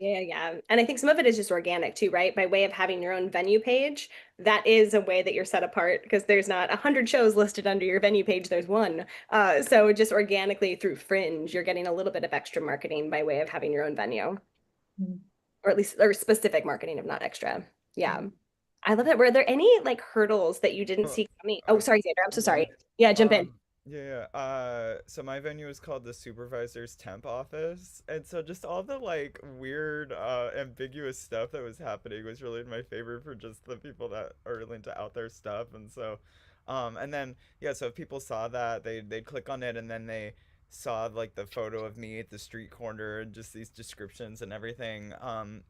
Yeah, yeah. And I think some of it is just organic too, right? By way of having your own venue page, that is a way that you're set apart because there's not 100 shows listed under your venue page, there's one. So just organically through Fringe, you're getting a little bit of extra marketing by way of having your own venue, Mm. or at least or specific marketing, if not extra. Yeah. I love it. Were there any like hurdles that you didn't Uh, see coming? Oh, uh, sorry, Xander. I'm so yeah. sorry. Yeah, jump in. Yeah. So my venue is called the supervisor's temp office, and so just all the like weird, ambiguous stuff that was happening was really in my favor for just the people that are really into out there stuff, and so, and then yeah, so if people saw that, they'd click on it, and then they saw like the photo of me at the street corner and just these descriptions and everything.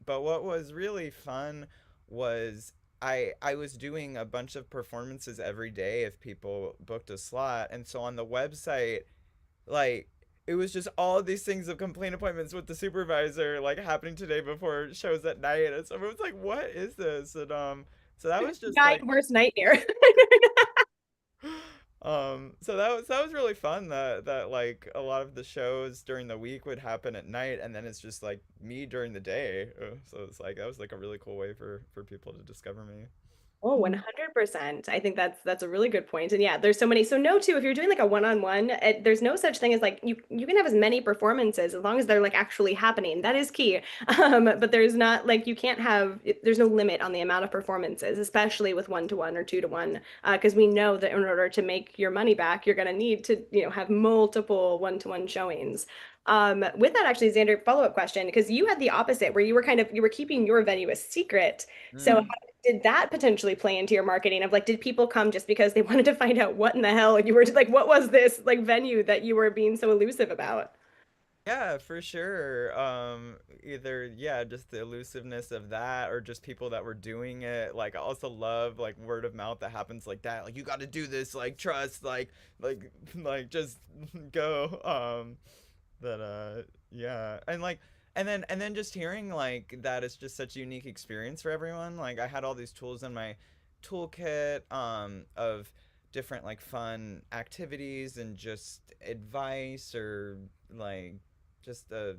But what was really fun was I was doing a bunch of performances every day if people booked a slot, and so on the website, like it was just all of these things of complaint appointments with the supervisor like happening today before shows at night, and so it was like, what is this? And so that was just Guy, like worst nightmare. so that was really fun that like a lot of the shows during the week would happen at night, and then it's just like me during the day. So it's like that was like a really cool way for people to discover me. Oh, 100%. I think that's a really good point. And yeah, there's so many. So no, too, if you're doing like a one-on-one, there's no such thing as like you can have as many performances as long as they're like actually happening. That is key. But there's not like you can't have there's no limit on the amount of performances, especially with one-to-one or two-to-one, because we know that in order to make your money back, you're gonna need to, have multiple one-to-one showings. With that, actually, Xander, follow-up question, because you had the opposite where you were keeping your venue a secret. So Mm. did that potentially play into your marketing of like, did people come just because they wanted to find out what in the hell you were like, what was this like venue that you were being so elusive about? Yeah, for sure. Either yeah, just the elusiveness of that, or just people that were doing it. Like I also love like word of mouth that happens like that. Like you got to do this. Like trust. Like like just go. That yeah, and like and then just hearing like that is just such a unique experience for everyone. Like I had all these tools in my toolkit of different like fun activities and just advice, or like just a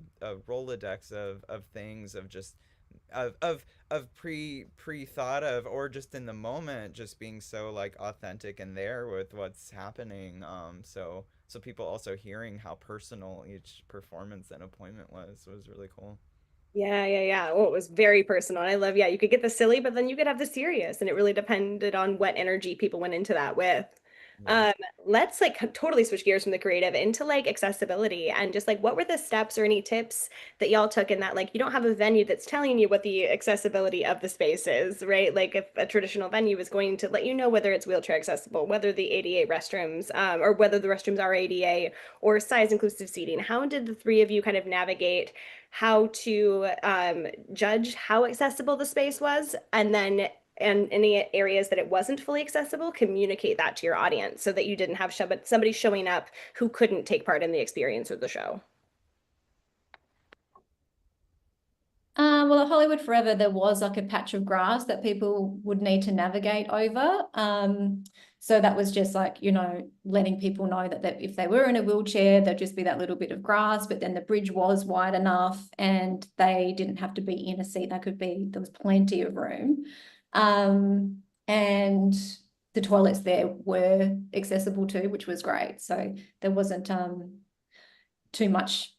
Rolodex of things of just of pre thought of, or just in the moment just being so like authentic and there with what's happening. So people also hearing how personal each performance and appointment was really cool. Yeah, yeah, yeah. Well, it was very personal. I love, yeah, you could get the silly, but then you could have the serious, and it really depended on what energy people went into that with. Yeah. Um, let's like totally switch gears from the creative into like accessibility and just like what were the steps or any tips that y'all took in that like you don't have a venue that's telling you what the accessibility of the space is, right? Like if a traditional venue is going to let you know whether it's wheelchair accessible, whether the ADA restrooms, or whether the restrooms are ADA or size inclusive seating. How did the three of you kind of navigate how to judge how accessible the space was, and then and any areas that it wasn't fully accessible, communicate that to your audience so that you didn't have somebody showing up who couldn't take part in the experience of the show? Well, at Hollywood Forever, there was like a patch of grass that people would need to navigate over. So that was just like, letting people know that if they were in a wheelchair, there'd just be that little bit of grass, but then the bridge was wide enough and they didn't have to be in a seat. There was plenty of room. And the toilets there were accessible too, which was great. So there wasn't too much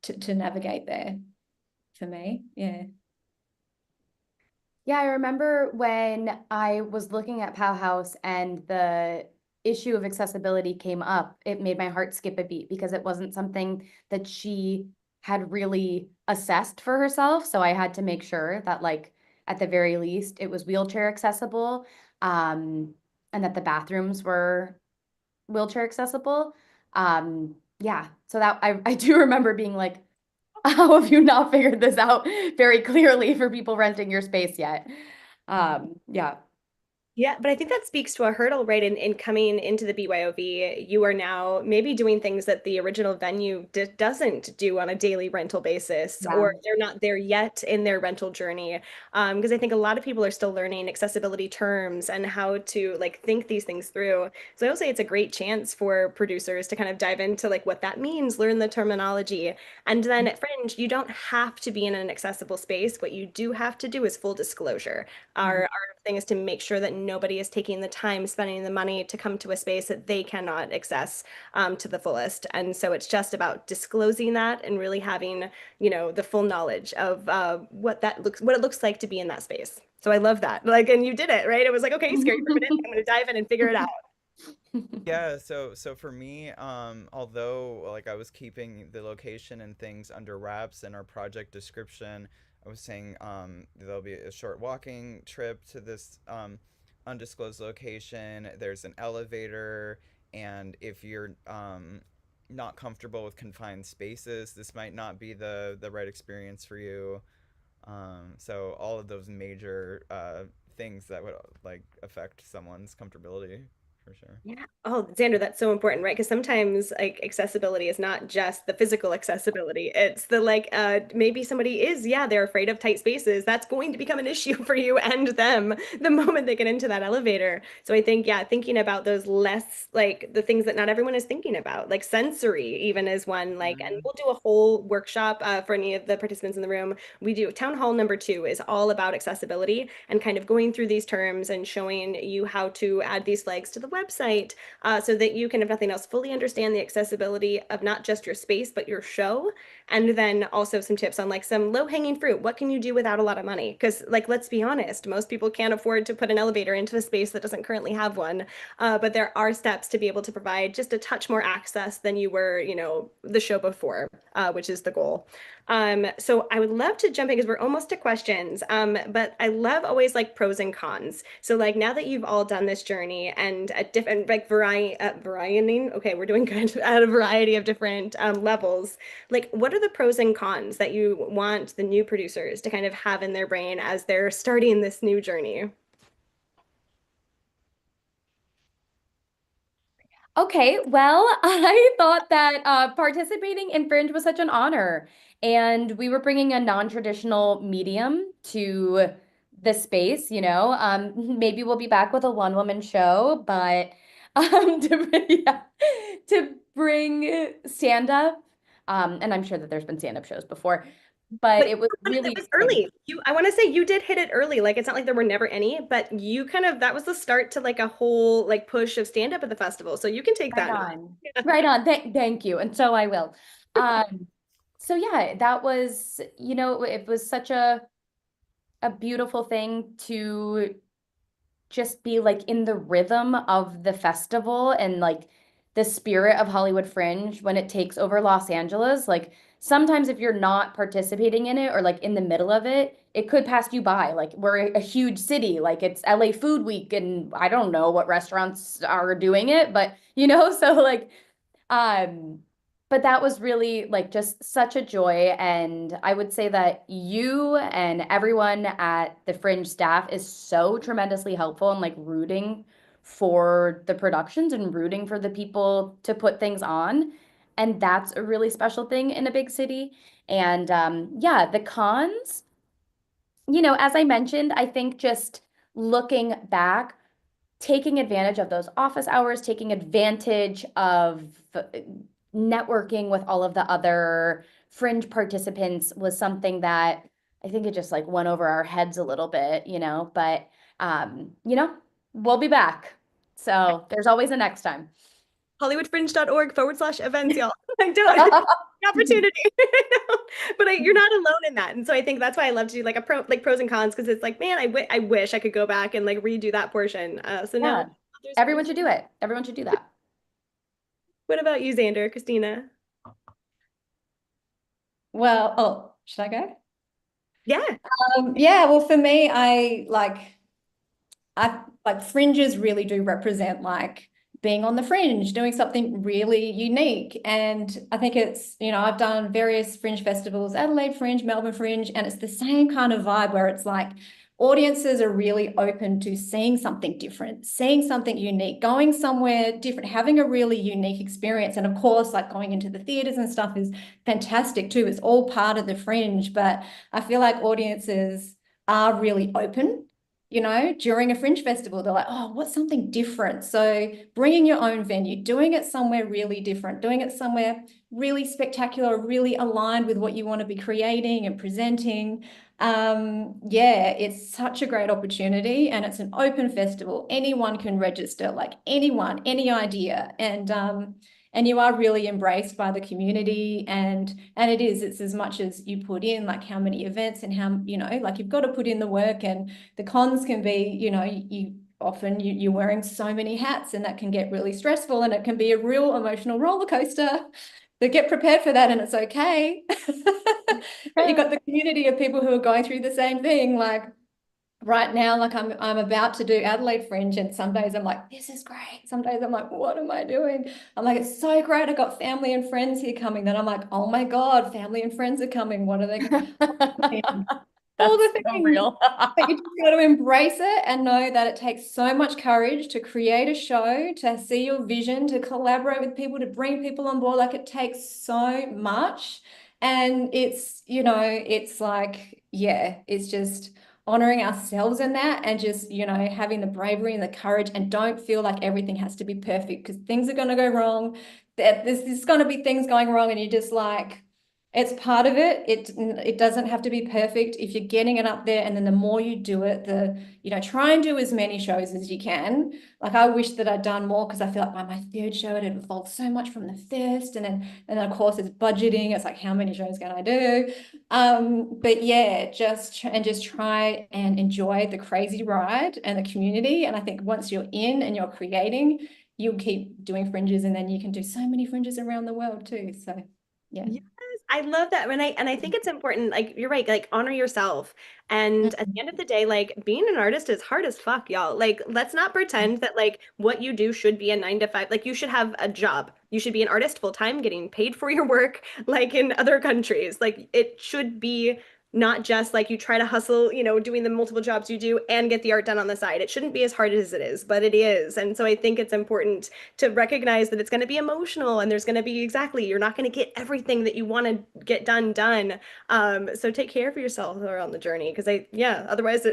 to navigate there for me. Yeah. Yeah, I remember when I was looking at Pal House and the issue of accessibility came up, it made my heart skip a beat because it wasn't something that she had really assessed for herself. So I had to make sure that, like, at the very least, it was wheelchair accessible, and that the bathrooms were wheelchair accessible. Yeah, so that I do remember being like, how have you not figured this out very clearly for people renting your space yet? Yeah. Yeah, but I think that speaks to a hurdle, right? In coming into the BYOV, you are now maybe doing things that the original venue doesn't do on a daily rental basis, Yeah. or they're not there yet in their rental journey. Because I think a lot of people are still learning accessibility terms and how to like think these things through. So I will say it's a great chance for producers to kind of dive into like what that means, learn the terminology. And then at Fringe, you don't have to be in an accessible space. What you do have to do is full disclosure. Our thing is to make sure that nobody is taking the time, spending the money to come to a space that they cannot access to the fullest. And so it's just about disclosing that and really having, the full knowledge of what it looks like to be in that space. So I love that. Like, and you did it, right? It was like, okay, scary for a minute. I'm going to dive in and figure it out. Yeah, so for me, although like I was keeping the location and things under wraps in our project description, I was saying there'll be a short walking trip to this undisclosed location. There's an elevator, and if you're not comfortable with confined spaces, this might not be the right experience for you. So all of those major things that would like affect someone's comfortability for sure. Yeah. Oh, Xander, that's so important, right? Because sometimes like accessibility is not just the physical accessibility. It's the like maybe somebody is, yeah, they're afraid of tight spaces. That's going to become an issue for you and them the moment they get into that elevator. So I think, yeah, thinking about those less like the things that not everyone is thinking about, like sensory even is one, like, and Mhm. we'll do a whole workshop for any of the participants in the room. We do town hall number 2 is all about accessibility and kind of going through these terms and showing you how to add these flags to the website so that you can, if nothing else, fully understand the accessibility of not just your space, but your show. And then also some tips on like some low hanging fruit. What can you do without a lot of money? Because, like, let's be honest, most people can't afford to put an elevator into a space that doesn't currently have one. But there are steps to be able to provide just a touch more access than you were, the show before, which is the goal. So I would love to jump in because we're almost to questions. But I love always like pros and cons. So like now that you've all done this journey and at different like varying, okay, we're doing good at a variety of different levels. Like, what are the pros and cons that you want the new producers to kind of have in their brain as they're starting this new journey? Okay, well, I thought that participating in Fringe was such an honor, and we were bringing a non-traditional medium to the space, you know. Maybe we'll be back with a one-woman show, but yeah, to bring stand-up, and I'm sure that there's been stand-up shows before, but But it was that really was exciting. early. I want to say you did hit it early. Like it's not like there were never any, but you kind of that was the start to like a whole like push of stand up at the festival. So you can take Right that. on. Right on. Thank you. And so I will. Um, so yeah, that was, it was such a beautiful thing to just be like in the rhythm of the festival and like the spirit of Hollywood Fringe when it takes over Los Angeles. Like sometimes if you're not participating in it or like in the middle of it, it could pass you by. Like we're a huge city, like it's LA Food Week and I don't know what restaurants are doing it, but so like um, but that was really like just such a joy. And I would say that you and everyone at the Fringe staff is so tremendously helpful and like rooting for the productions and rooting for the people to put things on. And that's a really special thing in a big city. And yeah, the cons. as I mentioned, I think just looking back, taking advantage of those office hours, taking advantage of networking with all of the other Fringe participants was something that I think it just like went over our heads a little bit, but we'll be back. So there's always a next time. hollywoodfringe.org/events, y'all. Like, don't the opportunity. But you're not alone in that. And so I think that's why I love to do like a like pros and cons because it's like, man, I wish I could go back and like redo that portion. So now Yeah. there's Everyone should do it. Everyone should do that. what about you, Xander, Christina? Well, oh, should I go? Yeah. Yeah, well, for me, I like fringes really do represent like being on the fringe, doing something really unique. And I think it's, I've done various fringe festivals, Adelaide Fringe, Melbourne Fringe, and it's the same kind of vibe where it's like audiences are really open to seeing something different, seeing something unique, going somewhere different, having a really unique experience. And of course, like going into the theaters and stuff is fantastic too. It's all part of the fringe, but I feel like audiences are really open during a fringe festival. They're like, oh, what's something different? So bringing your own venue, doing it somewhere really different, doing it somewhere really spectacular, really aligned with what you want to be creating and presenting. Yeah, it's such a great opportunity and it's an open festival. Anyone can register, like anyone, any idea. And you are really embraced by the community and it's as much as you put in, like how many events and how, like you've got to put in the work. And the cons can be, you're wearing so many hats and that can get really stressful and it can be a real emotional roller coaster. So get prepared for that and it's okay. But you've got the community of people who are going through the same thing. Like right now, like I'm about to do Adelaide Fringe, and some days I'm like, this is great. Some days I'm like, what am I doing? I'm like, it's so great. I got family and friends here coming. Then I'm like, oh my God, family and friends are coming. What are they? All That's the so things. real. But you just got to embrace it and know that it takes so much courage to create a show, to see your vision, to collaborate with people, to bring people on board. Like it takes so much. And it's like, yeah, it's just honoring ourselves in that and just, having the bravery and the courage and don't feel like everything has to be perfect because things are going to go wrong. There's going to be things going wrong and you just like, it's part of it. It doesn't have to be perfect. If you're getting it up there, and then the more you do it, try and do as many shows as you can. Like I wish that I'd done more because I feel like by my third show it had evolved so much from the first, and then of course it's budgeting. It's like how many shows can I do? But yeah, just try and enjoy the crazy ride and the community. And I think once you're in and you're creating, you'll keep doing fringes, and then you can do so many fringes around the world too. So yeah. Yes, I love that. And I think it's important, like you're right, like honor yourself. And at the Mhm. end of the day, like being an artist is hard as fuck, y'all. Like, let's not pretend that like what you do should be a 9 to 5. Like you should have a job. You should be an artist full time, getting paid for your work, like in other countries. Like it should be not just like you try to hustle, doing the multiple jobs you do and get the art done on the side. It shouldn't be as hard as it is, but it is. And so I think it's important to recognize that it's going to be emotional and there's going to be exactly, you're not going to get everything that you want to get done. So take care of yourself around the journey because yeah, otherwise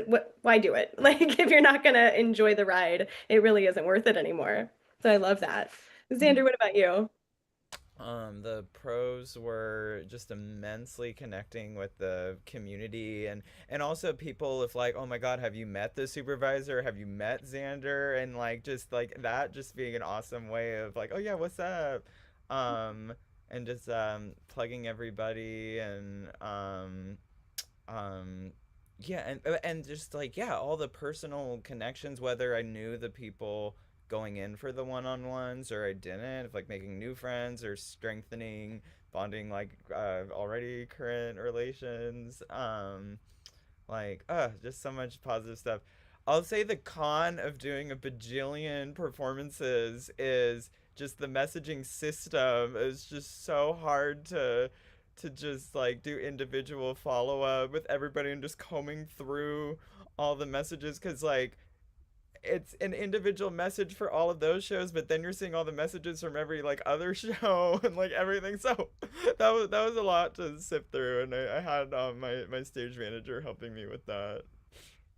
why do it? Like if you're not going to enjoy the ride, it really isn't worth it anymore. So I love that. Xander, what about you? The pros were just immensely connecting with the community and also people if like, oh my God, have you met the supervisor? Have you met Xander? And like just like that just being an awesome way of like, oh yeah, what's up? Um, and just plugging everybody um yeah and just like yeah all the personal connections whether I knew the people going in for the one-on-ones or I didn't like making new friends or strengthening bonding like already current relations like just so much positive stuff. I'll say the con of doing a bajillion performances is just the messaging system is just so hard to just like do individual follow up with everybody and just combing through all the messages because like it's an individual message for all of those shows, but then you're seeing all the messages from every like other show and like everything. So that was a lot to sift through, and I had my stage manager helping me with that.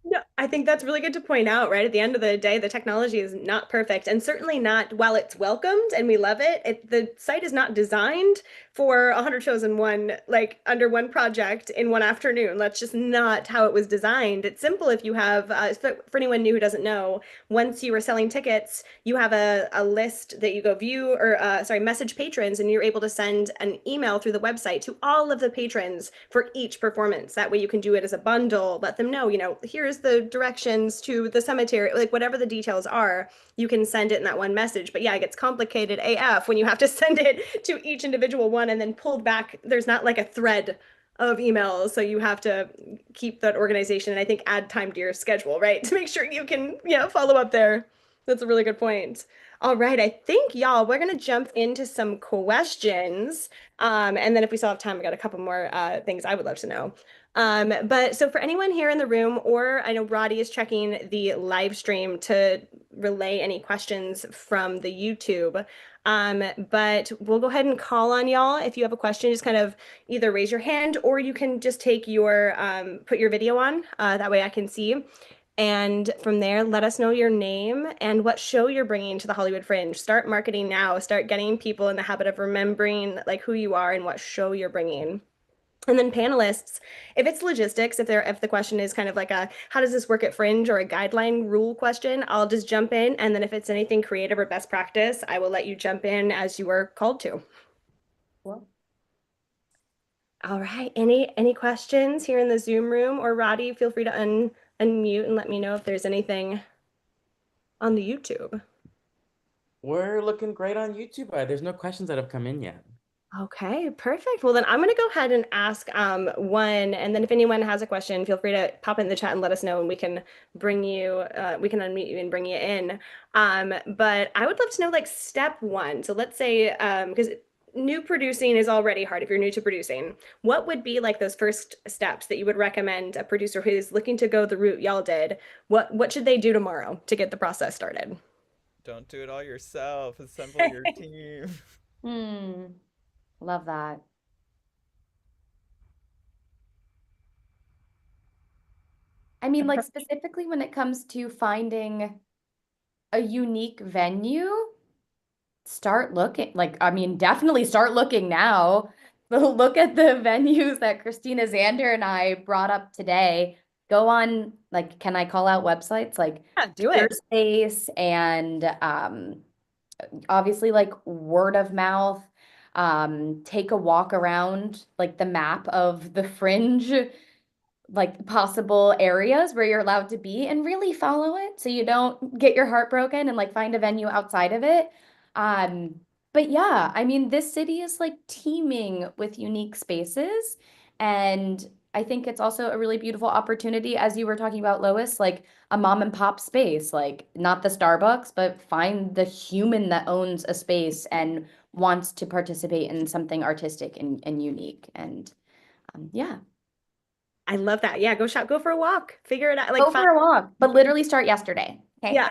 No, I think that's really good to point out, right? At the end of the day, the technology is not perfect and certainly not, while it's welcomed and we love the site is not designed for 100 shows in one, like under one project in one afternoon. That's just not how it was designed. It's simple if you have, for anyone new who doesn't know, once you are selling tickets, you have a list that you go view or, sorry, message patrons, and you're able to send an email through the website to all of the patrons for each performance. That way you can do it as a bundle, let them know, here's the directions to the cemetery, like whatever the details are, you can send it in that one message. But yeah, it gets complicated AF when you have to send it to each individual one and then pulled back. There's not like a thread of emails, so you have to keep that organization and I think add time to your schedule, right? To make sure you can, follow up there. That's a really good point. All right, I think y'all, we're gonna jump into some questions. And then if we still have time, we got a couple more things I would love to know. But so for anyone here in the room, or I know Roddy is checking the live stream to relay any questions from the YouTube. But we'll go ahead and call on y'all. If you have a question, just kind of either raise your hand or you can just take your put your video on. That way I can see. And from there, let us know your name and what show you're bringing to the Hollywood Fringe. Start marketing now. Start getting people in the habit of remembering like who you are and what show you're bringing. And then panelists, if it's logistics, if the question is kind of like a how does this work at Fringe or a guideline rule question, I'll just jump in. And then if it's anything creative or best practice, I will let you jump in as you are called to. Well, All right. Any questions here in the Zoom room? Or Roddy, feel free to unmute and let me know if there's anything on the YouTube. We're looking great on YouTube. There's no questions that have come in yet. Okay, perfect. Well, then I'm going to go ahead and ask one, and then if anyone has a question, feel free to pop in the chat and let us know, and we can we can unmute you and bring you in. But I would love to know like step one. So let's say, because new producing is already hard if you're new to producing, what would be like those first steps that you would recommend a producer who is looking to go the route y'all did? What should they do tomorrow to get the process started? Don't do it all yourself. Assemble your team. Hmm. Love that. I mean, like specifically when it comes to finding a unique venue, start looking. Like, I mean, definitely start looking now. Look at the venues that Christina Zander and I brought up today. Go on, like, can I call out websites like Yeah, do Your it. Space and obviously like word of mouth. Take a walk around like the map of the Fringe like possible areas where you're allowed to be and really follow it so you don't get your heart broken and like find a venue outside of it. Um, but yeah, I mean, this city is like teeming with unique spaces. And I think it's also a really beautiful opportunity, as you were talking about, Lois, like a mom and pop space, like not the Starbucks, but find the human that owns a space and wants to participate in something artistic and unique. And yeah. I love that. Yeah, go shop, go for a walk, figure it out. Like Go find, for a walk, but literally start yesterday. Okay. yeah.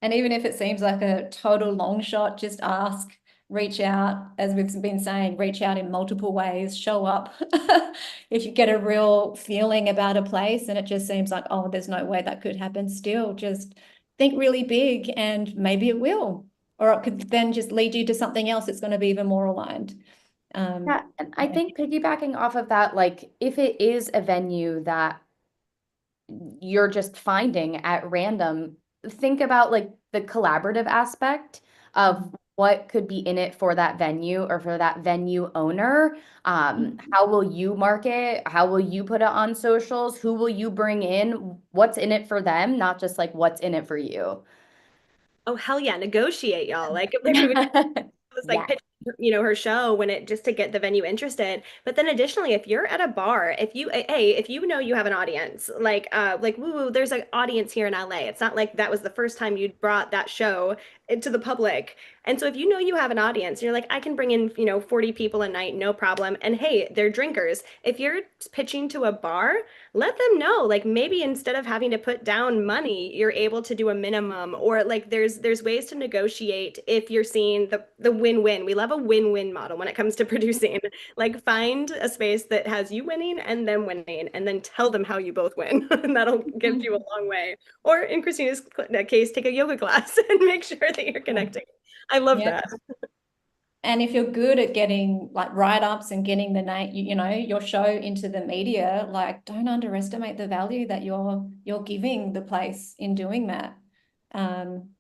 and even if it seems like a total long shot, just ask, reach out, as we've been saying, reach out in multiple ways, show up. If you get a real feeling about a place and it just seems like, oh, there's no way that could happen, still just think really big and maybe it will. Or it could then just lead you to something else that's going to be even more aligned. Yeah, and I Yeah. think piggybacking off of that, like if it is a venue that you're just finding at random, think about like the collaborative aspect of what could be in it for that venue or for that venue owner. How will you market? How will you put it on socials? Who will you bring in? What's in it for them? Not just like what's in it for you. Oh, hell yeah, negotiate, y'all. Like we would was like Yeah. pitch, her show when it just to get the venue interested. But then additionally, if you're at a bar, if you know you have an audience, like woo woo, there's an audience here in LA. It's not like that was the first time you brought that show to the public. And so if you know you have an audience, you're like, I can bring in, 40 people a night, no problem. And hey, they're drinkers. If you're pitching to a bar, let them know. Like maybe instead of having to put down money, you're able to do a minimum, or like there's ways to negotiate if you're seeing the win-win. We love a win-win model when it comes to producing. Like find a space that has you winning and them winning, and then tell them how you both win. And that'll get you a long way. Or in Christina's case, take a yoga class and make sure that you're connecting. I love Yeah. that. And if you're good at getting like write-ups and getting the name, your show into the media, like don't underestimate the value that you're giving the place in doing that. Um,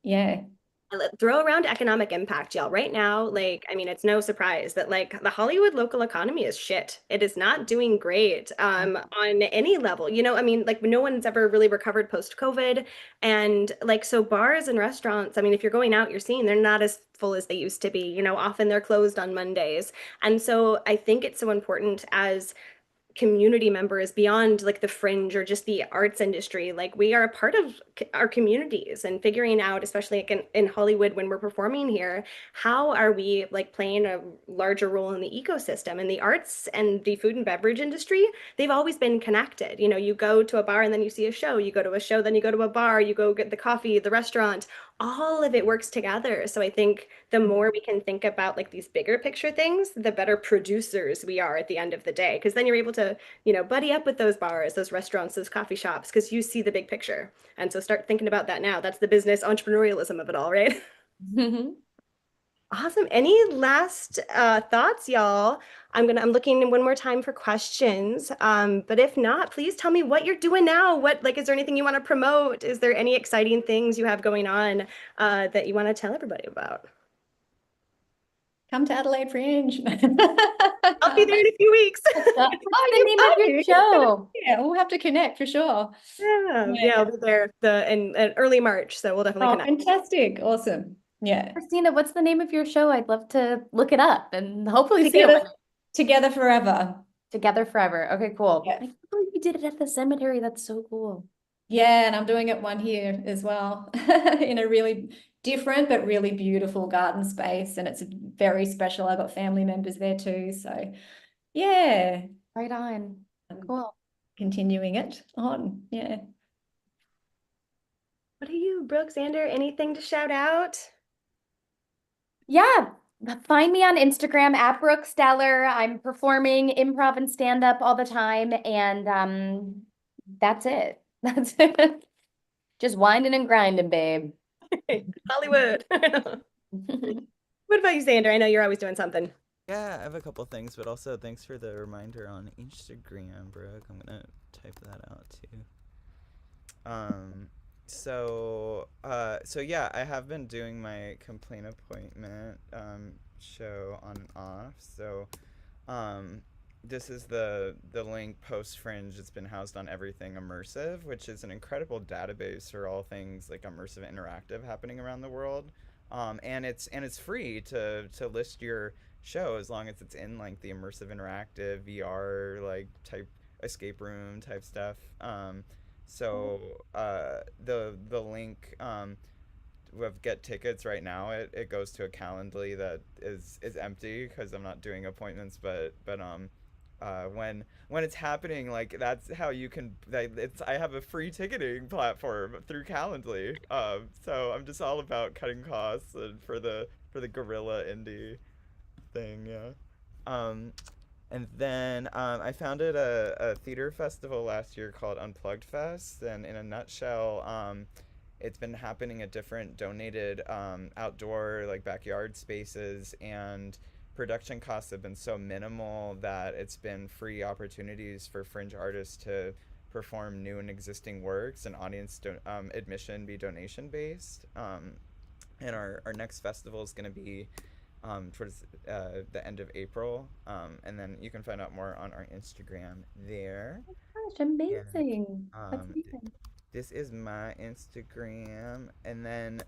yeah. Throw around economic impact, y'all. Right now, like, I mean, it's no surprise that like the Hollywood local economy is shit. It is not doing great on any level. I mean, like no one's ever really recovered post-COVID. And like so bars and restaurants, I mean, if you're going out, you're seeing they're not as full as they used to be. Often they're closed on Mondays. And so I think it's so important as community members beyond like the fringe or just the arts industry. Like we are a part of our communities, and figuring out, especially like in Hollywood when we're performing here, how are we like playing a larger role in the ecosystem. And the arts and the food and beverage industry, they've always been connected. You go to a bar and then you see a show, you go to a show, then you go to a bar, you go get the coffee, the restaurant, all of it works together. So I think the more we can think about like these bigger picture things, the better producers we are at the end of the day. Because then you're able to, buddy up with those bars, those restaurants, those coffee shops, because you see the big picture. And so start thinking about that now. That's the business entrepreneurialism of it all, right? Awesome. Any last thoughts, y'all? I'm looking one more time for questions. But if not, please tell me what you're doing now. What like is there anything you want to promote? Is there any exciting things you have going on that you want to tell everybody about? Come to Adelaide Fringe. I'll be there in a few weeks. What's the You name of your are. show? Yeah, we'll have to connect for sure. Yeah, Yeah. yeah, I'll be there in early March, so we'll definitely Oh, connect. fantastic. Awesome. Yeah. Christina, what's the name of your show? I'd love to look it up and hopefully see it Together, together forever. together forever. Okay, cool. Yeah. I can't believe you did it at the cemetery. That's so cool. Yeah, and I'm doing it one here as well in a really different but really beautiful garden space. And it's very special. I've got family members there too. So yeah, Right on. I'm Cool. continuing it on. Yeah. What are you, Brooke, Xander? Anything to shout out? Yeah, find me on Instagram at Brooke Stellar. I'm performing improv and stand-up all the time, and that's it. That's it. Just winding and grinding, babe. Hollywood. What about you, Xander? I know you're always doing something. Yeah, I have a couple things, but also thanks for the reminder on Instagram, Brooke. I'm gonna type that out too. So yeah, I have been doing my complaint appointment show on and off. So this is the link post Fringe. It's been housed on Everything Immersive, which is an incredible database for all things like immersive interactive happening around the world. And it's free to list your show as long as it's in like the immersive interactive VR like type escape room type stuff. The link with get tickets right now, it goes to a Calendly that is empty because I'm not doing appointments, when it's happening, like that's how you can it's I have a free ticketing platform through Calendly. So I'm just all about cutting costs and for the guerrilla indie thing, yeah. Um and then I founded a theater festival last year called Unplugged Fest, and in a nutshell, it's been happening at different donated outdoor like backyard spaces, and production costs have been so minimal that it's been free opportunities for fringe artists to perform new and existing works, and admission be donation based. And our next festival is going to be towards the end of April. And then you can find out more on our Instagram there. Gosh, amazing. That's Um, amazing. this is my Instagram, and then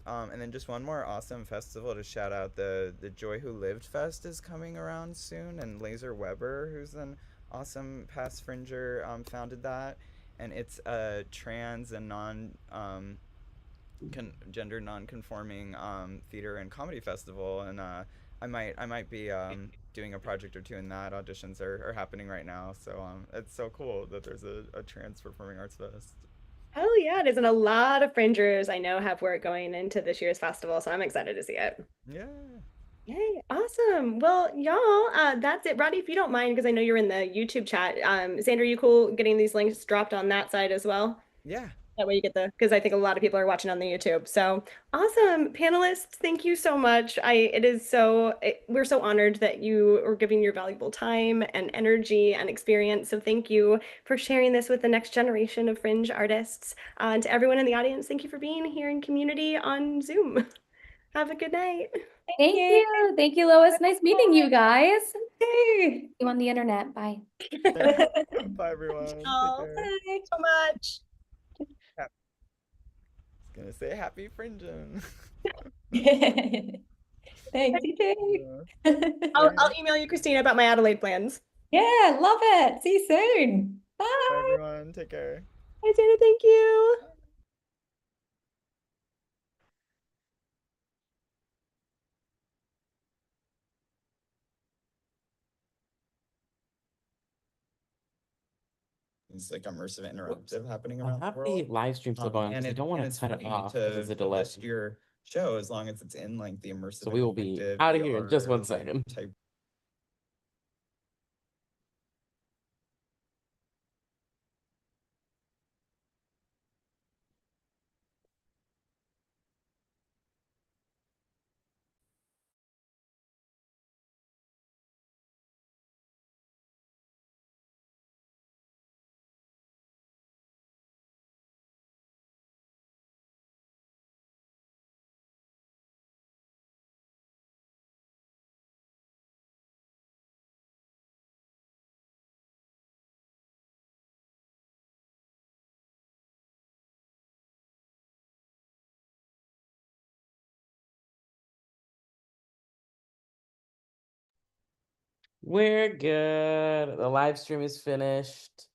just one more awesome festival to shout out. The Joy Who Lived Fest is coming around soon, and Laser Weber, who's an awesome past Fringer, founded that, and it's a trans and non gender non-conforming theater and comedy festival, and I might be doing a project or two in that. Auditions are happening right now, so it's so cool that there's a trans performing arts fest. Hell yeah, it is. And a lot of fringers I know have work going into this year's festival, so I'm excited to see it. Yeah, Yay, awesome. Well, y'all, that's it. Roddy, if you don't mind, because I know you're in the YouTube chat, Sandra, you cool getting these links dropped on that side as well? yeah. That way you get because I think a lot of people are watching on the YouTube. So awesome. Panelists, thank you so much. We're so honored that you are giving your valuable time and energy and experience. So thank you for sharing this with the next generation of Fringe artists. And to everyone in the audience, thank you for being here in community on Zoom. Have a good night. Thank Thank you. you. Thank you, Lois. Nice meeting you guys. Hey. You on the internet. Bye. Bye everyone. Take Oh, care. thanks so much. I was gonna say happy fringing. Thanks, you too. Yeah. I'll Thanks. email you, Christina, about my Adelaide plans. Yeah, love it. See you soon. Bye Bye. everyone. Take care. Hi, Sandra. Thank you. It's like immersive interactive happening I around the have the world. live stream still going And because I it don't want and to it's cut it free off because there's a delay. list your show as long as it's in like the immersive So we will be interactive out of here in just VR 1 second. type. We're good. The live stream is finished.